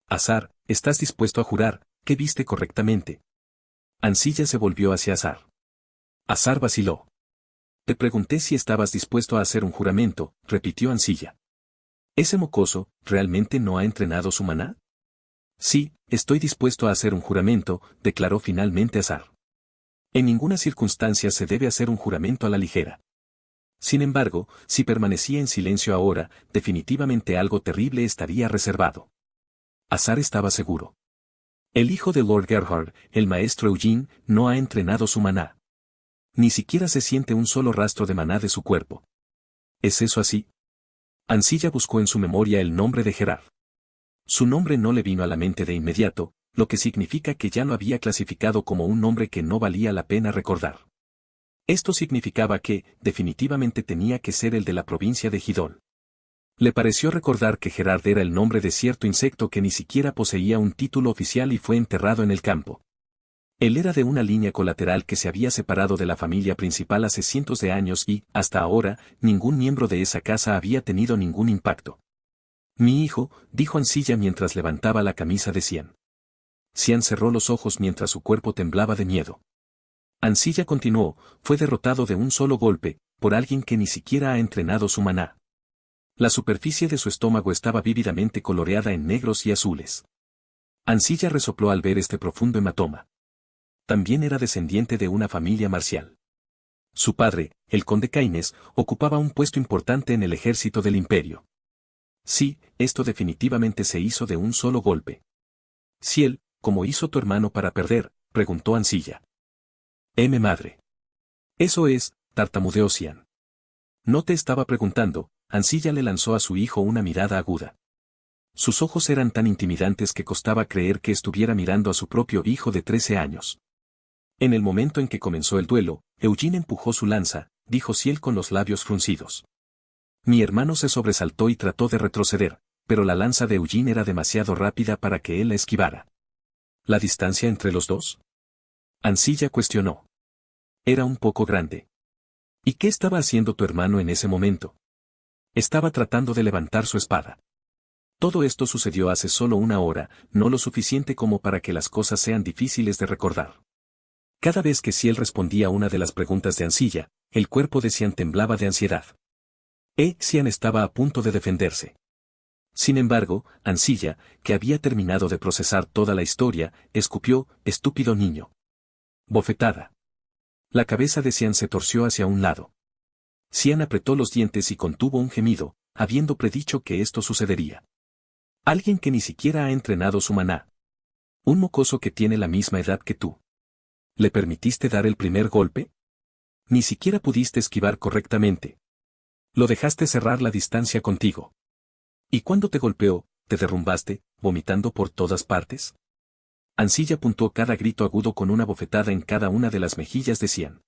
Azar, ¿estás dispuesto a jurar que viste correctamente? Ansilla se volvió hacia Azar. Azar vaciló. Te pregunté si estabas dispuesto a hacer un juramento, repitió Ansilla. ¿Ese mocoso realmente no ha entrenado su maná? Sí, estoy dispuesto a hacer un juramento, declaró finalmente Azar. En ninguna circunstancia se debe hacer un juramento a la ligera. Sin embargo, si permanecía en silencio ahora, definitivamente algo terrible estaría reservado. Azar estaba seguro. El hijo de Lord Gerhard, el maestro Eugene, no ha entrenado su maná. Ni siquiera se siente un solo rastro de maná de su cuerpo. ¿Es eso así? Ansilla buscó en su memoria el nombre de Gerard. Su nombre no le vino a la mente de inmediato, lo que significa que ya lo había clasificado como un nombre que no valía la pena recordar. Esto significaba que, definitivamente tenía que ser el de la provincia de Gidol. Le pareció recordar que Gerard era el nombre de cierto insecto que ni siquiera poseía un título oficial y fue enterrado en el campo. Él era de una línea colateral que se había separado de la familia principal hace cientos de años y, hasta ahora, ningún miembro de esa casa había tenido ningún impacto. Mi hijo, dijo Ancilla mientras levantaba la camisa de Cian. Cian cerró los ojos mientras su cuerpo temblaba de miedo. Ancilla continuó, fue derrotado de un solo golpe, por alguien que ni siquiera ha entrenado su maná. La superficie de su estómago estaba vívidamente coloreada en negros y azules. Ancilla resopló al ver este profundo hematoma. También era descendiente de una familia marcial. Su padre, el conde Caines, ocupaba un puesto importante en el ejército del imperio. Sí, esto definitivamente se hizo de un solo golpe. Ciel, ¿cómo hizo tu hermano para perder?, preguntó Ancilla. Madre. Eso es, tartamudeó Cian. No te estaba preguntando, Ancilla le lanzó a su hijo una mirada aguda. Sus ojos eran tan intimidantes que costaba creer que estuviera mirando a su propio hijo de 13 años. En el momento en que comenzó el duelo, Eugene empujó su lanza, dijo Ciel con los labios fruncidos. Mi hermano se sobresaltó y trató de retroceder, pero la lanza de Eugene era demasiado rápida para que él la esquivara. ¿La distancia entre los dos? Ancilla cuestionó. Era un poco grande. ¿Y qué estaba haciendo tu hermano en ese momento? Estaba tratando de levantar su espada. Todo esto sucedió hace solo una hora, no lo suficiente como para que las cosas sean difíciles de recordar. Cada vez que Ciel respondía a una de las preguntas de Ancilla, el cuerpo de Cian temblaba de ansiedad. Cian estaba a punto de defenderse. Sin embargo, Ancilla, que había terminado de procesar toda la historia, escupió, estúpido niño. Bofetada. La cabeza de Cian se torció hacia un lado. Cian apretó los dientes y contuvo un gemido, habiendo predicho que esto sucedería. Alguien que ni siquiera ha entrenado su maná. Un mocoso que tiene la misma edad que tú. ¿Le permitiste dar el primer golpe? Ni siquiera pudiste esquivar correctamente. Lo dejaste cerrar la distancia contigo. ¿Y cuando te golpeó, te derrumbaste, vomitando por todas partes? Ancilla puntuó cada grito agudo con una bofetada en cada una de las mejillas de Cian.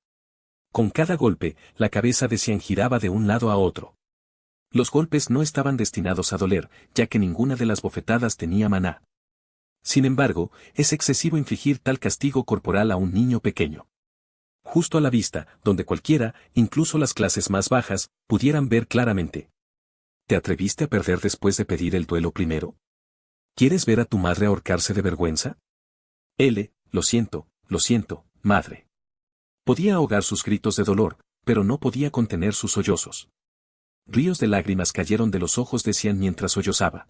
Con cada golpe, la cabeza de Cian giraba de un lado a otro. Los golpes no estaban destinados a doler, ya que ninguna de las bofetadas tenía maná. Sin embargo, es excesivo infligir tal castigo corporal a un niño pequeño. Justo a la vista, donde cualquiera, incluso las clases más bajas, pudieran ver claramente. ¿Te atreviste a perder después de pedir el duelo primero? ¿Quieres ver a tu madre ahorcarse de vergüenza? Lo siento, madre. Podía ahogar sus gritos de dolor, pero no podía contener sus sollozos. Ríos de lágrimas cayeron de los ojos de Cian mientras sollozaba.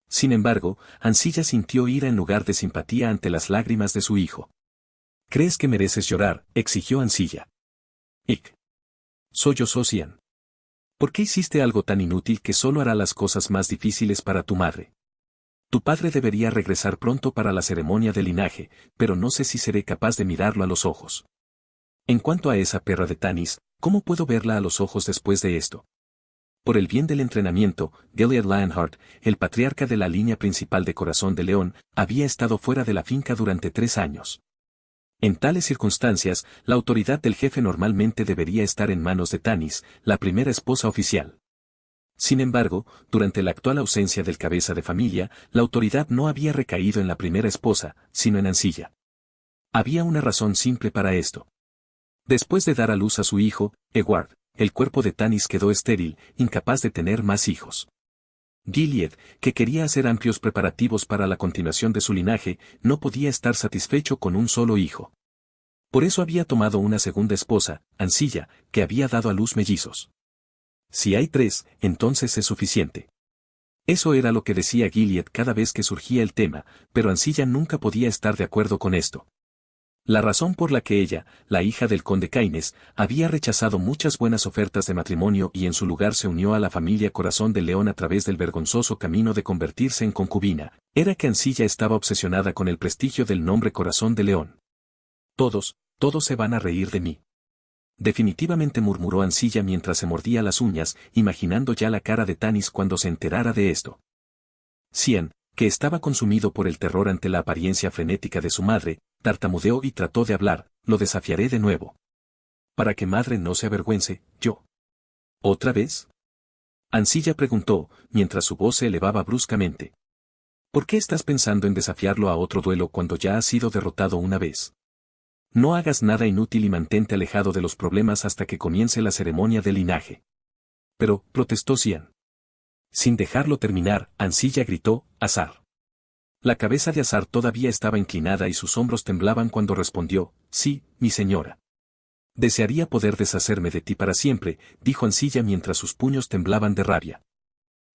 Sin embargo, Ancilla sintió ira en lugar de simpatía ante las lágrimas de su hijo. ¿Crees que mereces llorar?, exigió Ancilla. Sollozó Cian. ¿Por qué hiciste algo tan inútil que solo hará las cosas más difíciles para tu madre? Tu padre debería regresar pronto para la ceremonia de linaje, pero no sé si seré capaz de mirarlo a los ojos. En cuanto a esa perra de Tanis, ¿cómo puedo verla a los ojos después de esto? Por el bien del entrenamiento, Gilead Lionheart, el patriarca de la línea principal de Corazón de León, había estado fuera de la finca durante 3 años. En tales circunstancias, la autoridad del jefe normalmente debería estar en manos de Tanis, la primera esposa oficial. Sin embargo, durante la actual ausencia del cabeza de familia, la autoridad no había recaído en la primera esposa, sino en Ancilla. Había una razón simple para esto. Después de dar a luz a su hijo, Eward, el cuerpo de Tanis quedó estéril, incapaz de tener más hijos. Gilead, que quería hacer amplios preparativos para la continuación de su linaje, no podía estar satisfecho con un solo hijo. Por eso había tomado una segunda esposa, Ancilla, que había dado a luz mellizos. Si hay 3, entonces es suficiente. Eso era lo que decía Gilead cada vez que surgía el tema, pero Ancilla nunca podía estar de acuerdo con esto. La razón por la que ella, la hija del conde Caines, había rechazado muchas buenas ofertas de matrimonio y en su lugar se unió a la familia Corazón de León a través del vergonzoso camino de convertirse en concubina, era que Ancilla estaba obsesionada con el prestigio del nombre Corazón de León. Todos se van a reír de mí. Definitivamente murmuró Ancilla mientras se mordía las uñas, imaginando ya la cara de Tanis cuando se enterara de esto. Cian, que estaba consumido por el terror ante la apariencia frenética de su madre, tartamudeó y trató de hablar: lo desafiaré de nuevo. Para que madre no se avergüence, yo. ¿Otra vez? Ancilla preguntó, mientras su voz se elevaba bruscamente. ¿Por qué estás pensando en desafiarlo a otro duelo cuando ya has sido derrotado una vez? No hagas nada inútil y mantente alejado de los problemas hasta que comience la ceremonia de linaje. Pero, protestó Cian. Sin dejarlo terminar, Ancilla gritó: Azar. La cabeza de Azar todavía estaba inclinada y sus hombros temblaban cuando respondió: sí, mi señora. Desearía poder deshacerme de ti para siempre, dijo Ancilla mientras sus puños temblaban de rabia.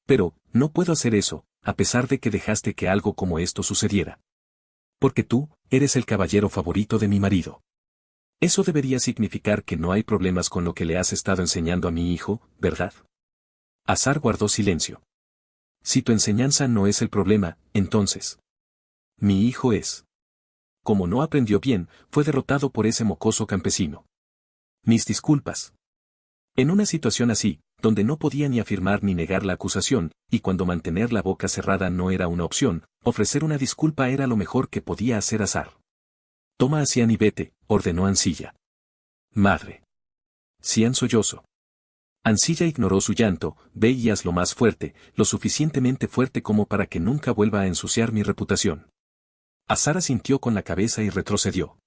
Pero, no puedo hacer eso, a pesar de que dejaste que algo como esto sucediera. Porque tú, eres el caballero favorito de mi marido. Eso debería significar que no hay problemas con lo que le has estado enseñando a mi hijo, ¿verdad? Azar guardó silencio. Si tu enseñanza no es el problema, entonces. Mi hijo es. Como no aprendió bien, fue derrotado por ese mocoso campesino. Mis disculpas. En una situación así, donde no podía ni afirmar ni negar la acusación, y cuando mantener la boca cerrada no era una opción, ofrecer una disculpa era lo mejor que podía hacer Azar. Toma a Cian y vete, ordenó Ancilla. Madre. Cian sollozó. Ancilla ignoró su llanto: ve y hazlo más fuerte, lo suficientemente fuerte como para que nunca vuelva a ensuciar mi reputación. Azar asintió con la cabeza y retrocedió.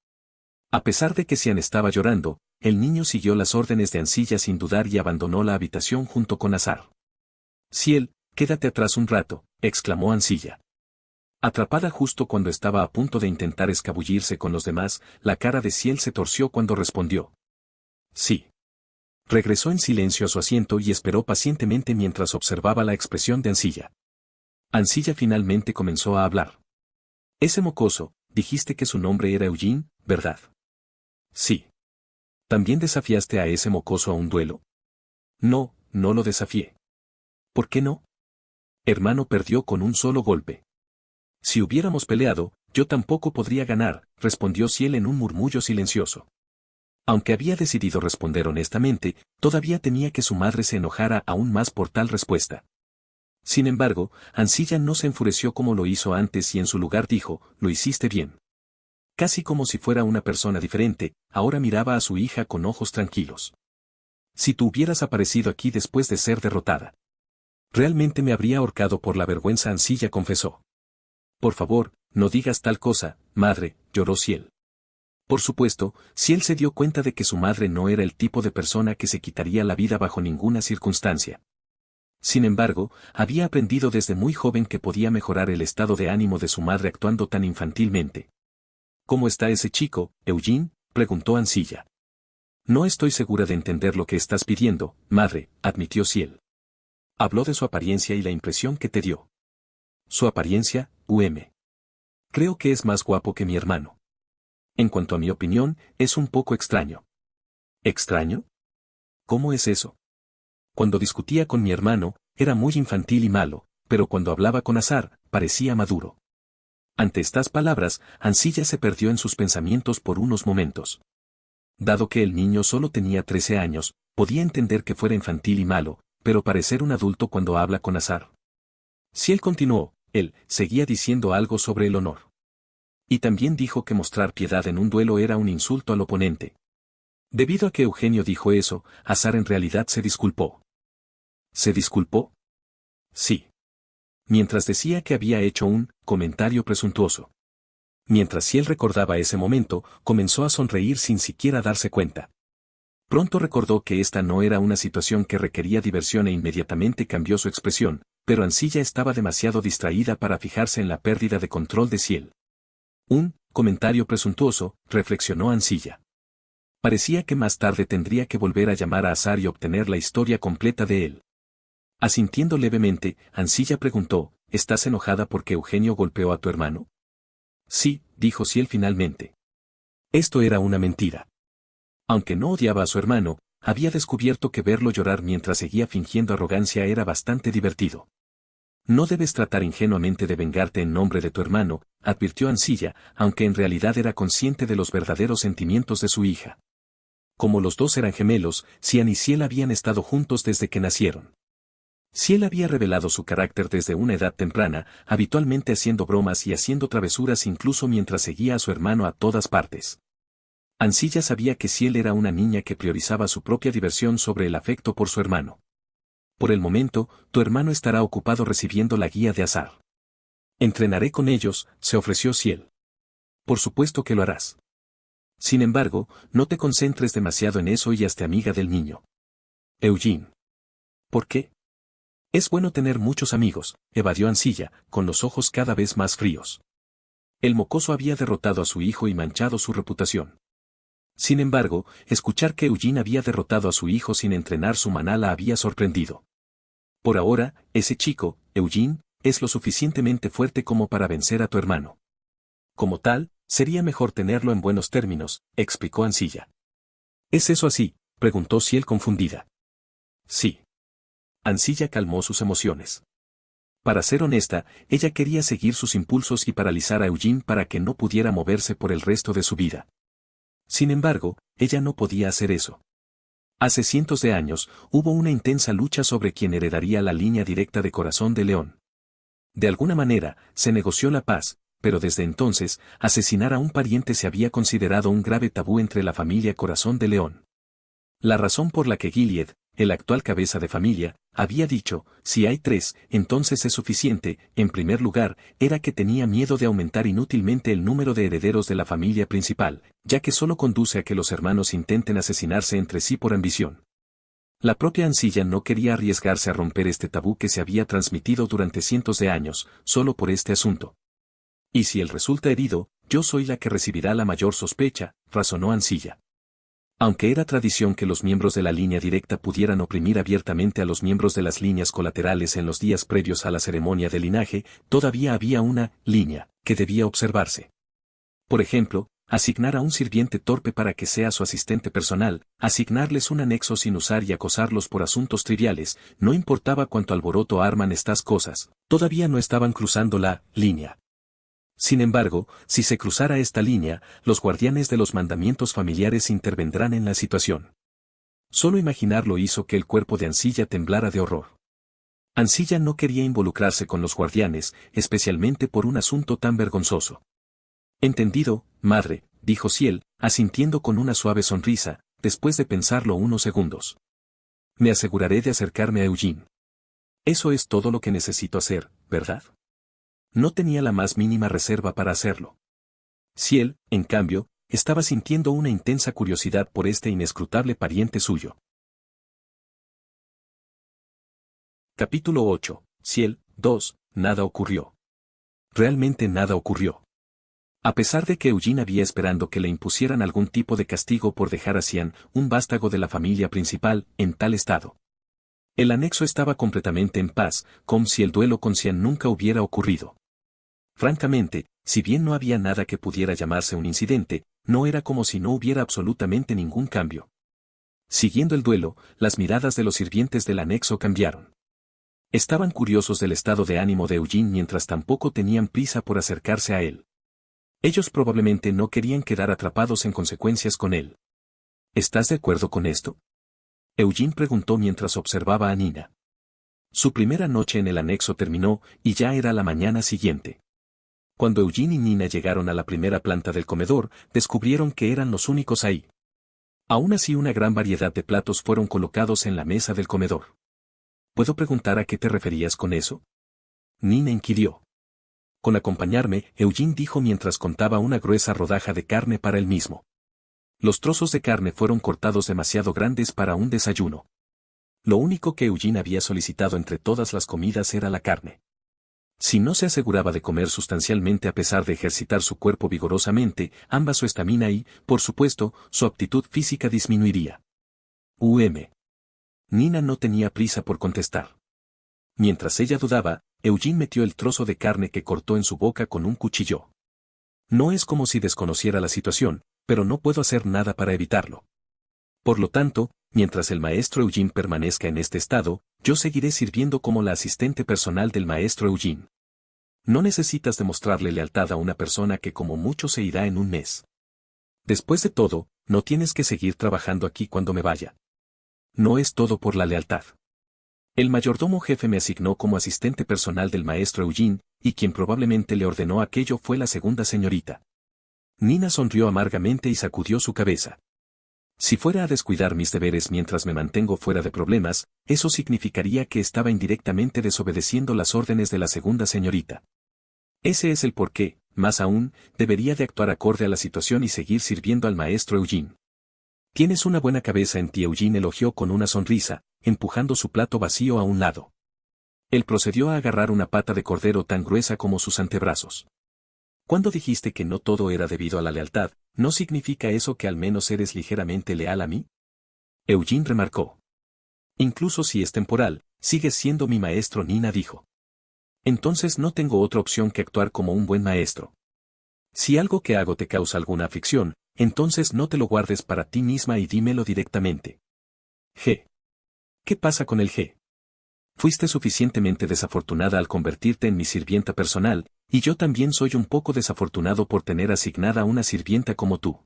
A pesar de que Cian estaba llorando, el niño siguió las órdenes de Ancilla sin dudar y abandonó la habitación junto con Azar. Ciel, quédate atrás un rato, exclamó Ancilla. Atrapada justo cuando estaba a punto de intentar escabullirse con los demás, la cara de Ciel se torció cuando respondió: sí. Regresó en silencio a su asiento y esperó pacientemente mientras observaba la expresión de Ancilla. Ancilla finalmente comenzó a hablar. Ese mocoso, dijiste que su nombre era Eugene, ¿verdad? Sí. ¿También desafiaste a ese mocoso a un duelo? No, no lo desafié. ¿Por qué no? Hermano perdió con un solo golpe. Si hubiéramos peleado, yo tampoco podría ganar, respondió Ciel en un murmullo silencioso. Aunque había decidido responder honestamente, todavía temía que su madre se enojara aún más por tal respuesta. Sin embargo, Ancilla no se enfureció como lo hizo antes y en su lugar dijo: lo hiciste bien. Casi como si fuera una persona diferente, ahora miraba a su hija con ojos tranquilos. Si tú hubieras aparecido aquí después de ser derrotada, realmente me habría ahorcado por la vergüenza, Ancilla confesó. Por favor, no digas tal cosa, madre, lloró Ciel. Por supuesto, Ciel se dio cuenta de que su madre no era el tipo de persona que se quitaría la vida bajo ninguna circunstancia. Sin embargo, había aprendido desde muy joven que podía mejorar el estado de ánimo de su madre actuando tan infantilmente. ¿Cómo está ese chico, Eugene?, preguntó Ancilla. No estoy segura de entender lo que estás pidiendo, madre, admitió Ciel. Habló de su apariencia y la impresión que te dio. Su apariencia, Creo que es más guapo que mi hermano. En cuanto a mi opinión, es un poco extraño. ¿Extraño? ¿Cómo es eso? Cuando discutía con mi hermano, era muy infantil y malo, pero cuando hablaba con Azar, parecía maduro. Ante estas palabras, Ancilla se perdió en sus pensamientos por unos momentos. Dado que el niño solo tenía 13 años, podía entender que fuera infantil y malo, pero parecer un adulto cuando habla con Azar. Si él continuó, él seguía diciendo algo sobre el honor. Y también dijo que mostrar piedad en un duelo era un insulto al oponente. Debido a que Eugenio dijo eso, Azar en realidad se disculpó. ¿Se disculpó? Sí. Mientras decía que había hecho un comentario presuntuoso. Mientras Ciel recordaba ese momento, comenzó a sonreír sin siquiera darse cuenta. Pronto recordó que esta no era una situación que requería diversión e inmediatamente cambió su expresión, pero Ancilla estaba demasiado distraída para fijarse en la pérdida de control de Ciel. Un comentario presuntuoso, reflexionó Ancilla. Parecía que más tarde tendría que volver a llamar a Azar y obtener la historia completa de él. Asintiendo levemente, Ancilla preguntó: ¿estás enojada porque Eugenio golpeó a tu hermano? Sí, dijo Ciel finalmente. Esto era una mentira. Aunque no odiaba a su hermano, había descubierto que verlo llorar mientras seguía fingiendo arrogancia era bastante divertido. No debes tratar ingenuamente de vengarte en nombre de tu hermano, advirtió Ancilla, aunque en realidad era consciente de los verdaderos sentimientos de su hija. Como los dos eran gemelos, Cian y Ciel habían estado juntos desde que nacieron. Ciel había revelado su carácter desde una edad temprana, habitualmente haciendo bromas y haciendo travesuras incluso mientras seguía a su hermano a todas partes. Ancilla sabía que Ciel era una niña que priorizaba su propia diversión sobre el afecto por su hermano. Por el momento, tu hermano estará ocupado recibiendo la guía de azar. Entrenaré con ellos, se ofreció Ciel. Por supuesto que lo harás. Sin embargo, no te concentres demasiado en eso y hazte amiga del niño. Eugene. ¿Por qué? Es bueno tener muchos amigos, evadió Ancilla, con los ojos cada vez más fríos. El mocoso había derrotado a su hijo y manchado su reputación. Sin embargo, escuchar que Eugene había derrotado a su hijo sin entrenar su maná la había sorprendido. Por ahora, ese chico, Eugene, es lo suficientemente fuerte como para vencer a tu hermano. Como tal, sería mejor tenerlo en buenos términos, explicó Ancilla. ¿Es eso así?, preguntó Ciel confundida. Sí. Ancilla calmó sus emociones. Para ser honesta, ella quería seguir sus impulsos y paralizar a Eugene para que no pudiera moverse por el resto de su vida. Sin embargo, ella no podía hacer eso. Hace cientos de años, hubo una intensa lucha sobre quién heredaría la línea directa de Corazón de León. De alguna manera, se negoció la paz, pero desde entonces, asesinar a un pariente se había considerado un grave tabú entre la familia Corazón de León. La razón por la que Gilead, el actual cabeza de familia, había dicho, si hay 3, entonces es suficiente, en primer lugar, era que tenía miedo de aumentar inútilmente el número de herederos de la familia principal, ya que solo conduce a que los hermanos intenten asesinarse entre sí por ambición. La propia Ancilla no quería arriesgarse a romper este tabú que se había transmitido durante cientos de años, solo por este asunto. Y si él resulta herido, yo soy la que recibirá la mayor sospecha, razonó Ancilla. Aunque era tradición que los miembros de la línea directa pudieran oprimir abiertamente a los miembros de las líneas colaterales en los días previos a la ceremonia de linaje, todavía había una línea que debía observarse. Por ejemplo, asignar a un sirviente torpe para que sea su asistente personal, asignarles un anexo sin usar y acosarlos por asuntos triviales, no importaba cuánto alboroto arman estas cosas, todavía no estaban cruzando la línea. Sin embargo, si se cruzara esta línea, los guardianes de los mandamientos familiares intervendrán en la situación. Solo imaginarlo hizo que el cuerpo de Ancilla temblara de horror. Ancilla no quería involucrarse con los guardianes, especialmente por un asunto tan vergonzoso. Entendido, madre, dijo Ciel, asintiendo con una suave sonrisa, después de pensarlo unos segundos. Me aseguraré de acercarme a Eugene. Eso es todo lo que necesito hacer, ¿verdad? No tenía la más mínima reserva para hacerlo. Ciel, en cambio, estaba sintiendo una intensa curiosidad por este inescrutable pariente suyo. Capítulo 8. Ciel, 2. Nada ocurrió. Realmente nada ocurrió. A pesar de que Eugene había esperando que le impusieran algún tipo de castigo por dejar a Cian, un vástago de la familia principal, en tal estado. El anexo estaba completamente en paz, como si el duelo con Cian nunca hubiera ocurrido. Francamente, si bien no había nada que pudiera llamarse un incidente, no era como si no hubiera absolutamente ningún cambio. Siguiendo el duelo, las miradas de los sirvientes del anexo cambiaron. Estaban curiosos del estado de ánimo de Eugene mientras tampoco tenían prisa por acercarse a él. Ellos probablemente no querían quedar atrapados en consecuencias con él. ¿Estás de acuerdo con esto?, Eugene preguntó mientras observaba a Nina. Su primera noche en el anexo terminó, y ya era la mañana siguiente. Cuando Eugene y Nina llegaron a la primera planta del comedor, descubrieron que eran los únicos ahí. Aún así, una gran variedad de platos fueron colocados en la mesa del comedor. ¿Puedo preguntar a qué te referías con eso?, Nina inquirió. Con acompañarme, Eugene dijo mientras contaba una gruesa rodaja de carne para él mismo. Los trozos de carne fueron cortados demasiado grandes para un desayuno. Lo único que Eugene había solicitado entre todas las comidas era la carne. Si no se aseguraba de comer sustancialmente a pesar de ejercitar su cuerpo vigorosamente, ambas su estamina y, por supuesto, su aptitud física disminuiría. Nina no tenía prisa por contestar. Mientras ella dudaba, Eugene metió el trozo de carne que cortó en su boca con un cuchillo. No es como si desconociera la situación, pero no puedo hacer nada para evitarlo. Por lo tanto, mientras el maestro Eugene permanezca en este estado, yo seguiré sirviendo como la asistente personal del maestro Eugene. No necesitas demostrarle lealtad a una persona que como mucho se irá en un mes. Después de todo, no tienes que seguir trabajando aquí cuando me vaya. No es todo por la lealtad. El mayordomo jefe me asignó como asistente personal del maestro Eugene, y quien probablemente le ordenó aquello fue la segunda señorita. Nina sonrió amargamente y sacudió su cabeza. Si fuera a descuidar mis deberes mientras me mantengo fuera de problemas, eso significaría que estaba indirectamente desobedeciendo las órdenes de la segunda señorita. Ese es el porqué, más aún, debería de actuar acorde a la situación y seguir sirviendo al maestro Eugene. Tienes una buena cabeza en ti, Eugene elogió con una sonrisa, empujando su plato vacío a un lado. Él procedió a agarrar una pata de cordero tan gruesa como sus antebrazos. Cuando dijiste que no todo era debido a la lealtad, ¿no significa eso que al menos eres ligeramente leal a mí? Eugene remarcó. Incluso si es temporal, sigues siendo mi maestro, Nina dijo. Entonces no tengo otra opción que actuar como un buen maestro. Si algo que hago te causa alguna aflicción, entonces no te lo guardes para ti misma y dímelo directamente. G. ¿Qué pasa con el G? Fuiste suficientemente desafortunada al convertirte en mi sirvienta personal, y yo también soy un poco desafortunado por tener asignada una sirvienta como tú.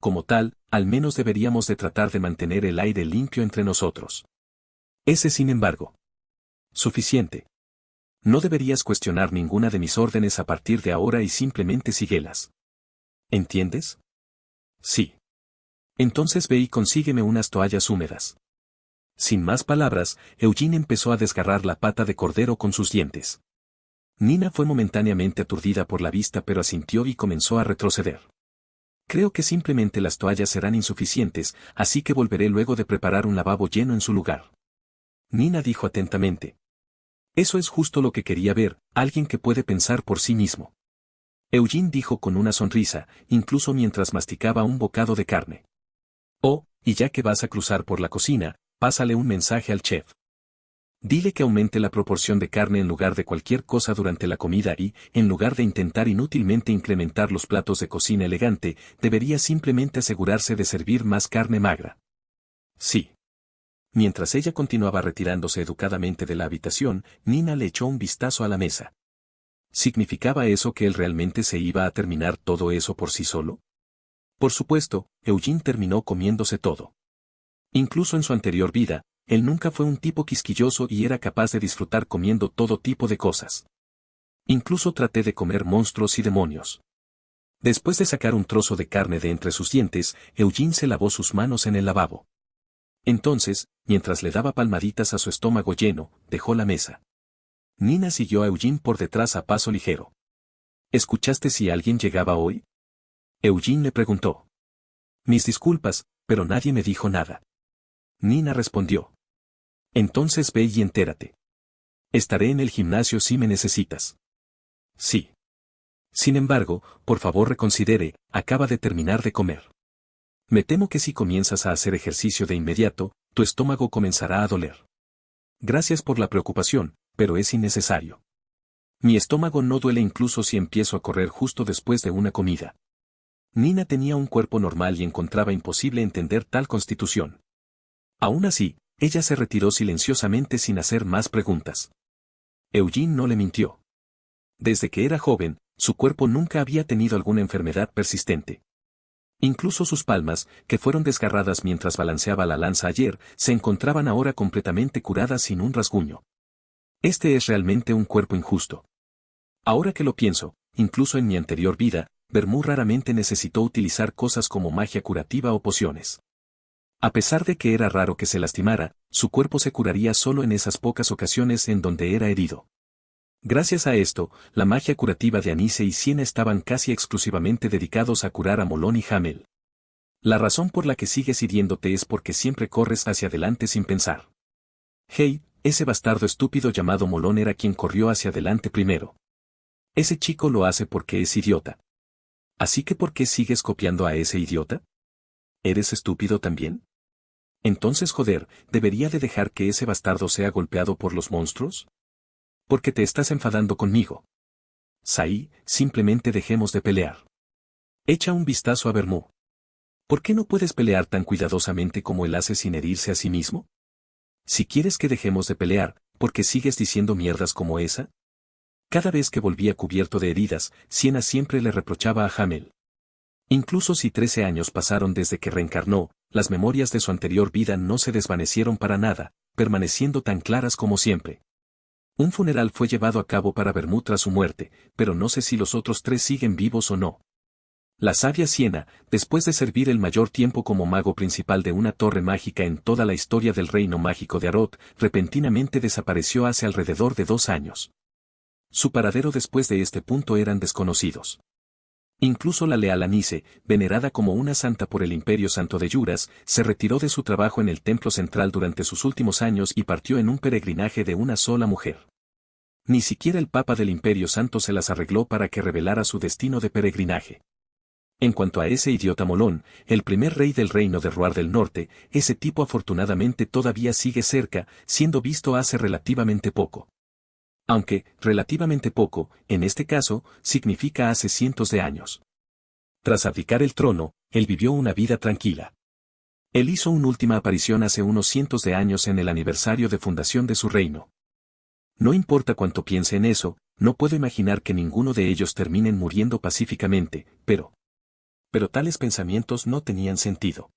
Como tal, al menos deberíamos de tratar de mantener el aire limpio entre nosotros. Ese, sin embargo, suficiente. No deberías cuestionar ninguna de mis órdenes a partir de ahora y simplemente síguelas. ¿Entiendes? Sí. Entonces ve y consígueme unas toallas húmedas. Sin más palabras, Eugene empezó a desgarrar la pata de cordero con sus dientes. Nina fue momentáneamente aturdida por la vista, pero asintió y comenzó a retroceder. Creo que simplemente las toallas serán insuficientes, así que volveré luego de preparar un lavabo lleno en su lugar. Nina dijo atentamente. Eso es justo lo que quería ver, alguien que puede pensar por sí mismo. Eugene dijo con una sonrisa, incluso mientras masticaba un bocado de carne. Oh, y ya que vas a cruzar por la cocina, pásale un mensaje al chef. Dile que aumente la proporción de carne en lugar de cualquier cosa durante la comida y, en lugar de intentar inútilmente incrementar los platos de cocina elegante, debería simplemente asegurarse de servir más carne magra. Sí. Mientras ella continuaba retirándose educadamente de la habitación, Nina le echó un vistazo a la mesa. ¿Significaba eso que él realmente se iba a terminar todo eso por sí solo? Por supuesto, Eugene terminó comiéndose todo. Incluso en su anterior vida, él nunca fue un tipo quisquilloso y era capaz de disfrutar comiendo todo tipo de cosas. Incluso traté de comer monstruos y demonios. Después de sacar un trozo de carne de entre sus dientes, Eugene se lavó sus manos en el lavabo. Entonces, mientras le daba palmaditas a su estómago lleno, dejó la mesa. Nina siguió a Eugene por detrás a paso ligero. ¿Escuchaste si alguien llegaba hoy? Eugene le preguntó. Mis disculpas, pero nadie me dijo nada. Nina respondió. Entonces ve y entérate. Estaré en el gimnasio si me necesitas. Sí. Sin embargo, por favor reconsidere, acaba de terminar de comer. Me temo que si comienzas a hacer ejercicio de inmediato, tu estómago comenzará a doler. Gracias por la preocupación, pero es innecesario. Mi estómago no duele incluso si empiezo a correr justo después de una comida. Nina tenía un cuerpo normal y encontraba imposible entender tal constitución. Aún así, ella se retiró silenciosamente sin hacer más preguntas. Eugene no le mintió. Desde que era joven, su cuerpo nunca había tenido alguna enfermedad persistente. Incluso sus palmas, que fueron desgarradas mientras balanceaba la lanza ayer, se encontraban ahora completamente curadas sin un rasguño. Este es realmente un cuerpo injusto. Ahora que lo pienso, incluso en mi anterior vida, Vermú raramente necesitó utilizar cosas como magia curativa o pociones. A pesar de que era raro que se lastimara, su cuerpo se curaría solo en esas pocas ocasiones en donde era herido. Gracias a esto, la magia curativa de Anice y Siena estaban casi exclusivamente dedicados a curar a Molón y Hamel. La razón por la que sigues hiriéndote es porque siempre corres hacia adelante sin pensar. Hey, ese bastardo estúpido llamado Molón era quien corrió hacia adelante primero. Ese chico lo hace porque es idiota. Así que ¿por qué sigues copiando a ese idiota? ¿Eres estúpido también? Entonces joder, ¿debería de dejar que ese bastardo sea golpeado por los monstruos? ¿Por qué te estás enfadando conmigo? Saí, simplemente dejemos de pelear. Echa un vistazo a Vermú. ¿Por qué no puedes pelear tan cuidadosamente como él hace sin herirse a sí mismo? Si quieres que dejemos de pelear, ¿por qué sigues diciendo mierdas como esa? Cada vez que volvía cubierto de heridas, Siena siempre le reprochaba a Hamel. Incluso si 13 años pasaron desde que reencarnó, las memorias de su anterior vida no se desvanecieron para nada, permaneciendo tan claras como siempre. Un funeral fue llevado a cabo para Vermú tras su muerte, pero no sé si los otros tres siguen vivos o no. La sabia Siena, después de servir el mayor tiempo como mago principal de una torre mágica en toda la historia del reino mágico de Arot, repentinamente desapareció hace alrededor de 2 años. Su paradero después de este punto eran desconocidos. Incluso la leal Anice, venerada como una santa por el Imperio Santo de Yuras, se retiró de su trabajo en el templo central durante sus últimos años y partió en un peregrinaje de una sola mujer. Ni siquiera el Papa del Imperio Santo se las arregló para que revelara su destino de peregrinaje. En cuanto a ese idiota Molón, el primer rey del reino de Ruar del Norte, ese tipo afortunadamente todavía sigue cerca, siendo visto hace relativamente poco. Aunque, relativamente poco, en este caso, significa hace cientos de años. Tras abdicar el trono, él vivió una vida tranquila. Él hizo una última aparición hace unos cientos de años en el aniversario de fundación de su reino. No importa cuánto piense en eso, no puedo imaginar que ninguno de ellos terminen muriendo pacíficamente, pero tales pensamientos no tenían sentido.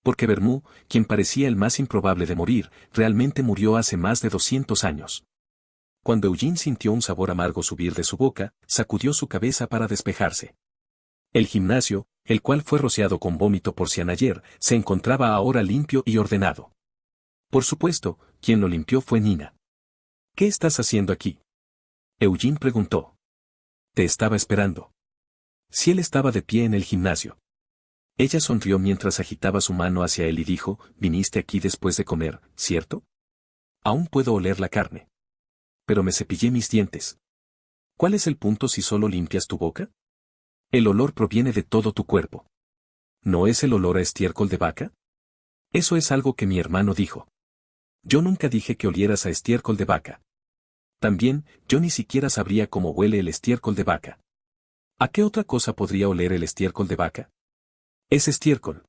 Porque Vermú, quien parecía el más improbable de morir, realmente murió hace más de 200 años. Cuando Eugene sintió un sabor amargo subir de su boca, sacudió su cabeza para despejarse. El gimnasio, el cual fue rociado con vómito por Cian ayer, se encontraba ahora limpio y ordenado. Por supuesto, quien lo limpió fue Nina. ¿Qué estás haciendo aquí? Eugene preguntó. Te estaba esperando. Ciel estaba de pie en el gimnasio. Ella sonrió mientras agitaba su mano hacia él y dijo, viniste aquí después de comer, ¿cierto? Aún puedo oler la carne. Pero me cepillé mis dientes. ¿Cuál es el punto si solo limpias tu boca? El olor proviene de todo tu cuerpo. ¿No es el olor a estiércol de vaca? Eso es algo que mi hermano dijo. Yo nunca dije que olieras a estiércol de vaca. También, yo ni siquiera sabría cómo huele el estiércol de vaca. ¿A qué otra cosa podría oler el estiércol de vaca? Es estiércol.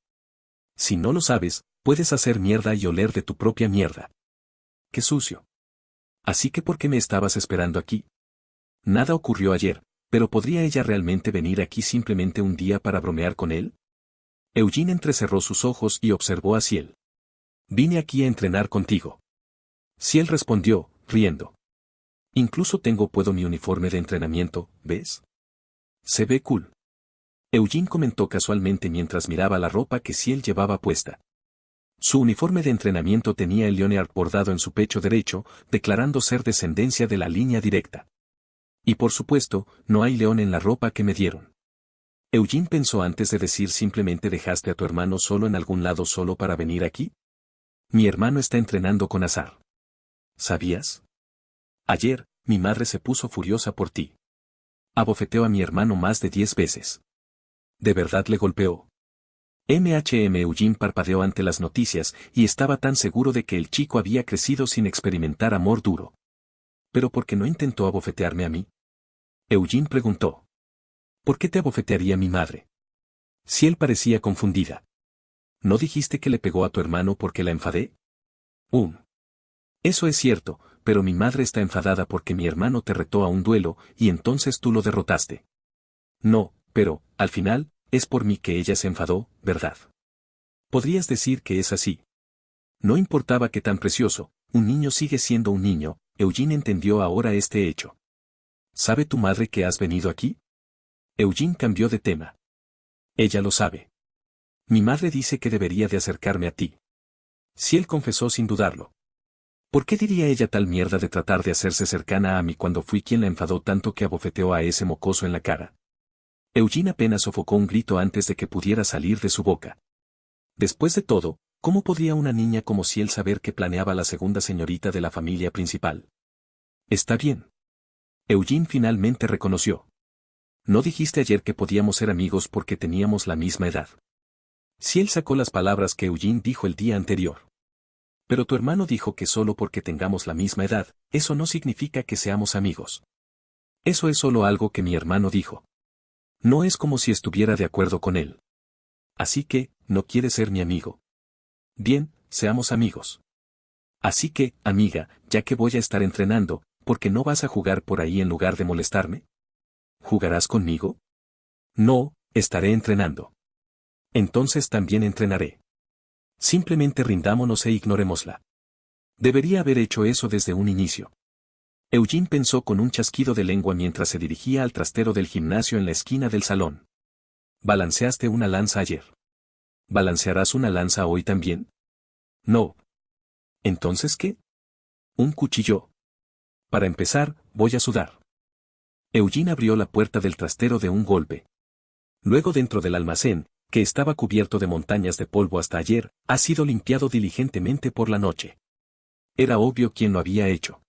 Si no lo sabes, puedes hacer mierda y oler de tu propia mierda. ¡Qué sucio! Así que ¿por qué me estabas esperando aquí? Nada ocurrió ayer, pero ¿podría ella realmente venir aquí simplemente un día para bromear con él? Eugene entrecerró sus ojos y observó a Ciel. Vine aquí a entrenar contigo. Ciel respondió, riendo. Incluso puedo mi uniforme de entrenamiento, ¿ves? Se ve cool. Eugene comentó casualmente mientras miraba la ropa que Ciel llevaba puesta. Su uniforme de entrenamiento tenía el Leonard bordado en su pecho derecho, declarando ser descendencia de la línea directa. Y por supuesto, no hay león en la ropa que me dieron. Eugene pensó antes de decir simplemente dejaste a tu hermano solo en algún lado solo para venir aquí. Mi hermano está entrenando con Azar. ¿Sabías? Ayer, mi madre se puso furiosa por ti. Abofeteó a mi hermano más de 10 veces. ¿De verdad le golpeó? Eugene parpadeó ante las noticias y estaba tan seguro de que el chico había crecido sin experimentar amor duro. ¿Pero por qué no intentó abofetearme a mí? Eugene preguntó. ¿Por qué te abofetearía mi madre? Ciel parecía confundida. ¿No dijiste que le pegó a tu hermano porque la enfadé? Eso es cierto, pero mi madre está enfadada porque mi hermano te retó a un duelo y entonces tú lo derrotaste. No, pero, al final, es por mí que ella se enfadó, ¿verdad? Podrías decir que es así. No importaba qué tan precioso, un niño sigue siendo un niño, Eugene entendió ahora este hecho. ¿Sabe tu madre que has venido aquí? Eugene cambió de tema. Ella lo sabe. Mi madre dice que debería de acercarme a ti. Ciel confesó sin dudarlo. ¿Por qué diría ella tal mierda de tratar de hacerse cercana a mí cuando fui quien la enfadó tanto que abofeteó a ese mocoso en la cara? Eugene apenas sofocó un grito antes de que pudiera salir de su boca. Después de todo, ¿cómo podría una niña como Ciel saber que planeaba la segunda señorita de la familia principal? Está bien. Eugene finalmente reconoció. ¿No dijiste ayer que podíamos ser amigos porque teníamos la misma edad? Ciel sacó las palabras que Eugene dijo el día anterior. Pero tu hermano dijo que solo porque tengamos la misma edad, eso no significa que seamos amigos. Eso es solo algo que mi hermano dijo. No es como si estuviera de acuerdo con él. Así que, ¿no quieres ser mi amigo? Bien, seamos amigos. Así que, amiga, ya que voy a estar entrenando, ¿por qué no vas a jugar por ahí en lugar de molestarme? ¿Jugarás conmigo? No, estaré entrenando. Entonces también entrenaré. Simplemente rindámonos e ignorémosla. Debería haber hecho eso desde un inicio. Eugene pensó con un chasquido de lengua mientras se dirigía al trastero del gimnasio en la esquina del salón. ¿Balanceaste una lanza ayer? ¿Balancearás una lanza hoy también? No. ¿Entonces qué? Un cuchillo. Para empezar, voy a sudar. Eugene abrió la puerta del trastero de un golpe. Luego dentro del almacén, que estaba cubierto de montañas de polvo hasta ayer, ha sido limpiado diligentemente por la noche. Era obvio quién lo había hecho.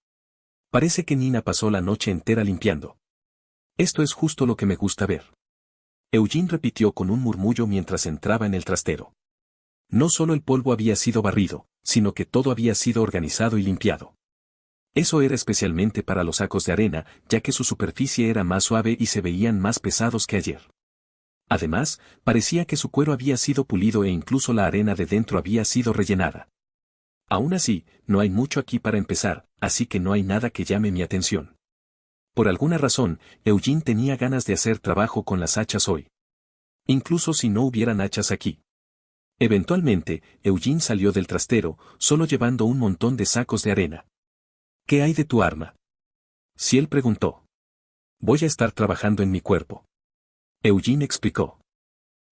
Parece que Nina pasó la noche entera limpiando. Esto es justo lo que me gusta ver. Eugene repitió con un murmullo mientras entraba en el trastero. No solo el polvo había sido barrido, sino que todo había sido organizado y limpiado. Eso era especialmente para los sacos de arena, ya que su superficie era más suave y se veían más pesados que ayer. Además, parecía que su cuero había sido pulido e incluso la arena de dentro había sido rellenada. Aún así, no hay mucho aquí para empezar, así que no hay nada que llame mi atención. Por alguna razón, Eugene tenía ganas de hacer trabajo con las hachas hoy. Incluso si no hubieran hachas aquí. Eventualmente, Eugene salió del trastero, solo llevando un montón de sacos de arena. ¿Qué hay de tu arma? Ciel preguntó. Voy a estar trabajando en mi cuerpo. Eugene explicó.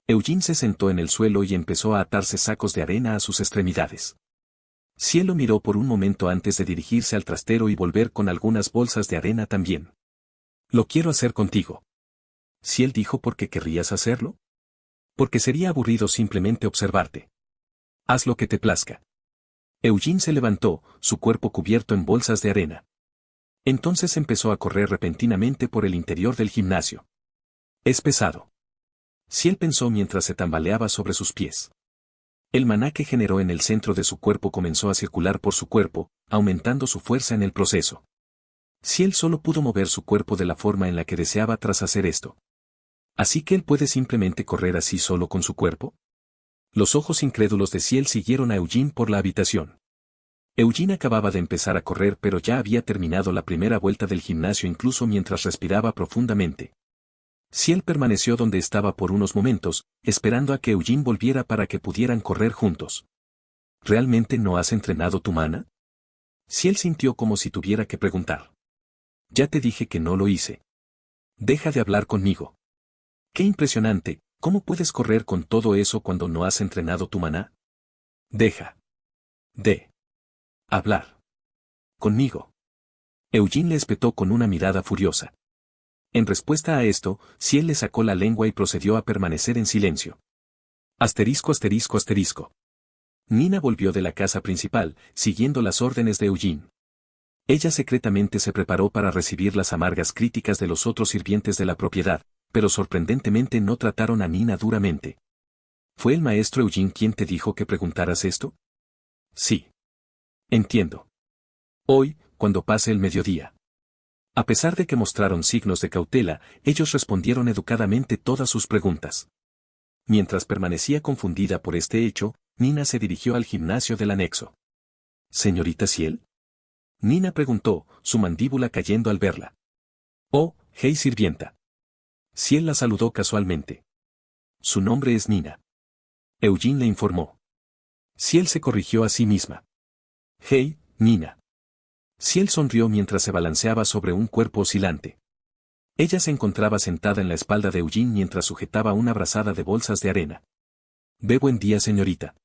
Eugene se sentó en el suelo y empezó a atarse sacos de arena a sus extremidades. Ciel lo miró por un momento antes de dirigirse al trastero y volver con algunas bolsas de arena también. Lo quiero hacer contigo. Ciel dijo porque querrías hacerlo. Porque sería aburrido simplemente observarte. Haz lo que te plazca. Eugene se levantó, su cuerpo cubierto en bolsas de arena. Entonces empezó a correr repentinamente por el interior del gimnasio. Es pesado. Ciel pensó mientras se tambaleaba sobre sus pies. El maná que generó en el centro de su cuerpo comenzó a circular por su cuerpo, aumentando su fuerza en el proceso. Ciel solo pudo mover su cuerpo de la forma en la que deseaba tras hacer esto. ¿Así que él puede simplemente correr así solo con su cuerpo? Los ojos incrédulos de Ciel siguieron a Eugene por la habitación. Eugene acababa de empezar a correr pero ya había terminado la primera vuelta del gimnasio incluso mientras respiraba profundamente. Ciel permaneció donde estaba por unos momentos, esperando a que Eugene volviera para que pudieran correr juntos. ¿Realmente no has entrenado tu mana? Ciel sintió como si tuviera que preguntar. Ya te dije que no lo hice. Deja de hablar conmigo. Qué impresionante, ¿cómo puedes correr con todo eso cuando no has entrenado tu maná? Deja de hablar conmigo. Eugene le espetó con una mirada furiosa. En respuesta a esto, Ciel le sacó la lengua y procedió a permanecer en silencio. Asterisco asterisco asterisco. Nina volvió de la casa principal, siguiendo las órdenes de Eugene. Ella secretamente se preparó para recibir las amargas críticas de los otros sirvientes de la propiedad, pero sorprendentemente no trataron a Nina duramente. ¿Fue el maestro Eugene quien te dijo que preguntaras esto? Sí. Entiendo. Hoy, cuando pase el mediodía. A pesar de que mostraron signos de cautela, ellos respondieron educadamente todas sus preguntas. Mientras permanecía confundida por este hecho, Nina se dirigió al gimnasio del anexo. ¿Señorita Ciel? Nina preguntó, su mandíbula cayendo al verla. Oh, hey sirvienta. Ciel la saludó casualmente. Su nombre es Nina. Eugene le informó. Ciel se corrigió a sí misma. Hey, Nina. Ciel sonrió mientras se balanceaba sobre un cuerpo oscilante. Ella se encontraba sentada en la espalda de Eugene mientras sujetaba una brazada de bolsas de arena. Ve buen día, señorita.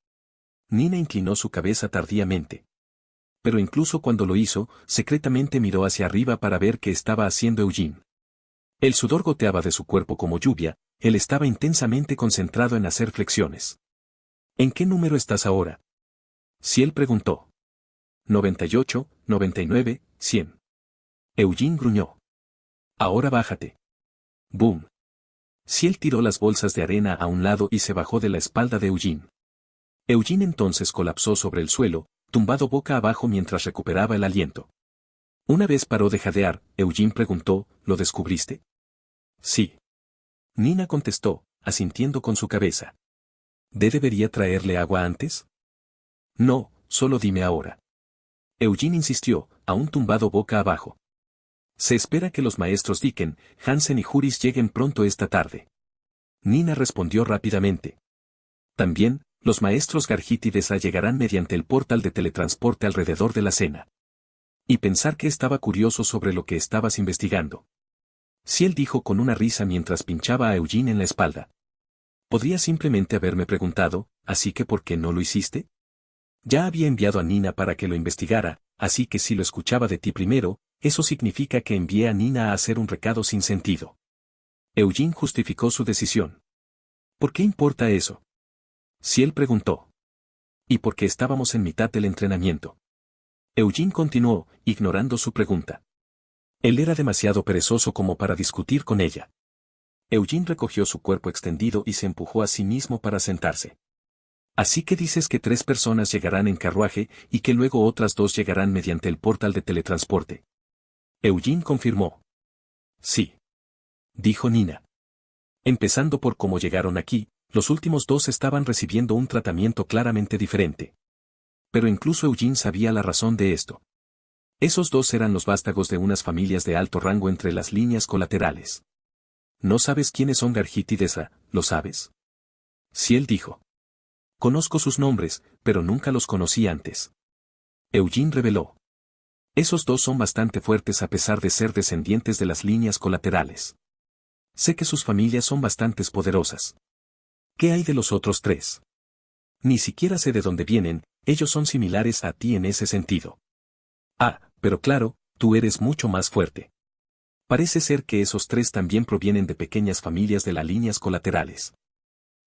Nina inclinó su cabeza tardíamente. Pero incluso cuando lo hizo, secretamente miró hacia arriba para ver qué estaba haciendo Eugene. El sudor goteaba de su cuerpo como lluvia, él estaba intensamente concentrado en hacer flexiones. ¿En qué número estás ahora? Ciel preguntó. 98, 99, 100. Eugene gruñó. Ahora bájate. Boom. Ciel tiró las bolsas de arena a un lado y se bajó de la espalda de Eugene. Eugene entonces colapsó sobre el suelo, tumbado boca abajo mientras recuperaba el aliento. Una vez paró de jadear, Eugene preguntó, ¿lo descubriste? Sí. Nina contestó, asintiendo con su cabeza. ¿Debería traerle agua antes? No, solo dime ahora. Eugene insistió, aún tumbado boca abajo. Se espera que los maestros Dicken, Hansen y Juris lleguen pronto esta tarde. Nina respondió rápidamente. También, Los maestros Gargit y Deza llegarán mediante el portal de teletransporte alrededor de la cena. Y pensar que estaba curioso sobre lo que estabas investigando. Ciel dijo con una risa mientras pinchaba a Eugene en la espalda. Podría simplemente haberme preguntado, así que ¿por qué no lo hiciste? Ya había enviado a Nina para que lo investigara, así que si lo escuchaba de ti primero, eso significa que envié a Nina a hacer un recado sin sentido. Eugene justificó su decisión. ¿Por qué importa eso? Ciel preguntó. ¿Y por qué estábamos en mitad del entrenamiento? Eugene continuó, ignorando su pregunta. Él era demasiado perezoso como para discutir con ella. Eugene recogió su cuerpo extendido y se empujó a sí mismo para sentarse. Así que dices que 3 personas llegarán en carruaje y que luego otras 2 llegarán mediante el portal de teletransporte. Eugene confirmó. Sí. Dijo Nina. Empezando por cómo llegaron aquí, los últimos 2 estaban recibiendo un tratamiento claramente diferente. Pero incluso Eugene sabía la razón de esto. Esos 2 eran los vástagos de unas familias de alto rango entre las líneas colaterales. ¿No sabes quiénes son Gargit y Deza, lo sabes? Ciel dijo. Conozco sus nombres, pero nunca los conocí antes. Eugene reveló. Esos 2 son bastante fuertes a pesar de ser descendientes de las líneas colaterales. Sé que sus familias son bastante poderosas. ¿Qué hay de los otros 3? Ni siquiera sé de dónde vienen, ellos son similares a ti en ese sentido. Ah, pero claro, tú eres mucho más fuerte. Parece ser que esos 3 también provienen de pequeñas familias de las líneas colaterales.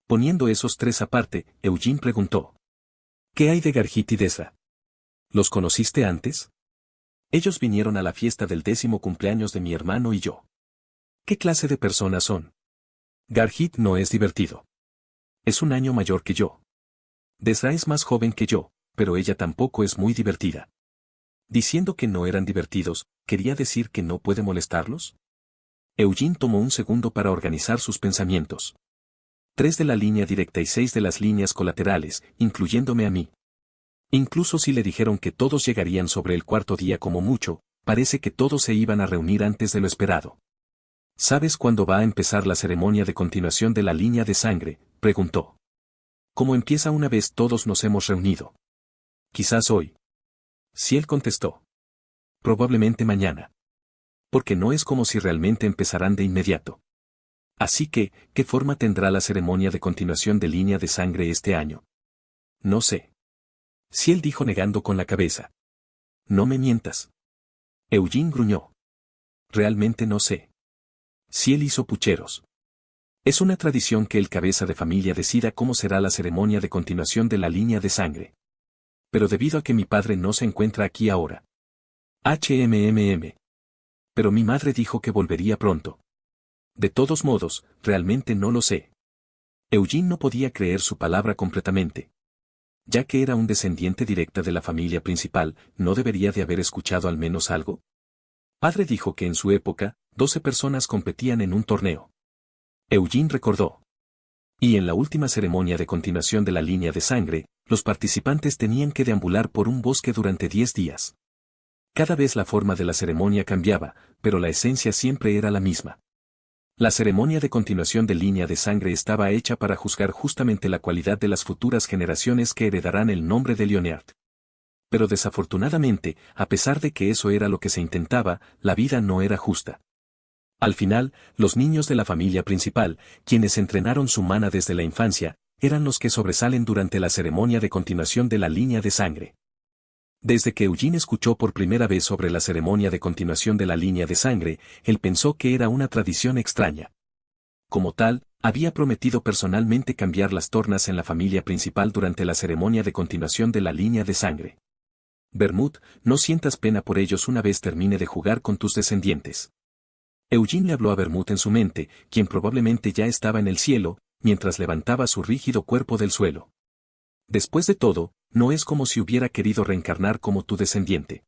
Poniendo esos 3 aparte, Eugene preguntó. ¿Qué hay de Gargit y Deza? ¿Los conociste antes? Ellos vinieron a la fiesta del 10º cumpleaños de mi hermano y yo. ¿Qué clase de personas son? Gargit no es divertido. Es un año mayor que yo. Deza es más joven que yo, pero ella tampoco es muy divertida. Diciendo que no eran divertidos, ¿quería decir que no puede molestarlos? Eugene tomó un segundo para organizar sus pensamientos. 3 de la línea directa y 6 de las líneas colaterales, incluyéndome a mí. Incluso si le dijeron que todos llegarían sobre el 4.º día como mucho, parece que todos se iban a reunir antes de lo esperado. ¿Sabes cuándo va a empezar la ceremonia de continuación de la línea de sangre?, preguntó. ¿Cómo empieza una vez todos nos hemos reunido? Quizás hoy. Ciel contestó. Probablemente mañana. Porque no es como si realmente empezarán de inmediato. Así que, ¿qué forma tendrá la ceremonia de continuación de línea de sangre este año? No sé. Ciel dijo negando con la cabeza. No me mientas. Eugene gruñó. Realmente no sé. Ciel hizo pucheros. Es una tradición que el cabeza de familia decida cómo será la ceremonia de continuación de la línea de sangre. Pero debido a que mi padre no se encuentra aquí ahora. Pero mi madre dijo que volvería pronto. De todos modos, realmente no lo sé. Eugene no podía creer su palabra completamente. Ya que era un descendiente directa de la familia principal, ¿no debería de haber escuchado al menos algo? Padre dijo que en su época, 12 personas competían en un torneo. Eugene recordó. Y en la última ceremonia de continuación de la línea de sangre, los participantes tenían que deambular por un bosque durante 10 días. Cada vez la forma de la ceremonia cambiaba, pero la esencia siempre era la misma. La ceremonia de continuación de línea de sangre estaba hecha para juzgar justamente la cualidad de las futuras generaciones que heredarán el nombre de Leonard. Pero desafortunadamente, a pesar de que eso era lo que se intentaba, la vida no era justa. Al final, los niños de la familia principal, quienes entrenaron su mana desde la infancia, eran los que sobresalen durante la ceremonia de continuación de la línea de sangre. Desde que Eugene escuchó por primera vez sobre la ceremonia de continuación de la línea de sangre, él pensó que era una tradición extraña. Como tal, había prometido personalmente cambiar las tornas en la familia principal durante la ceremonia de continuación de la línea de sangre. Bermud, no sientas pena por ellos una vez termine de jugar con tus descendientes. Eugene le habló a Bermud en su mente, quien probablemente ya estaba en el cielo, mientras levantaba su rígido cuerpo del suelo. Después de todo, no es como si hubiera querido reencarnar como tu descendiente.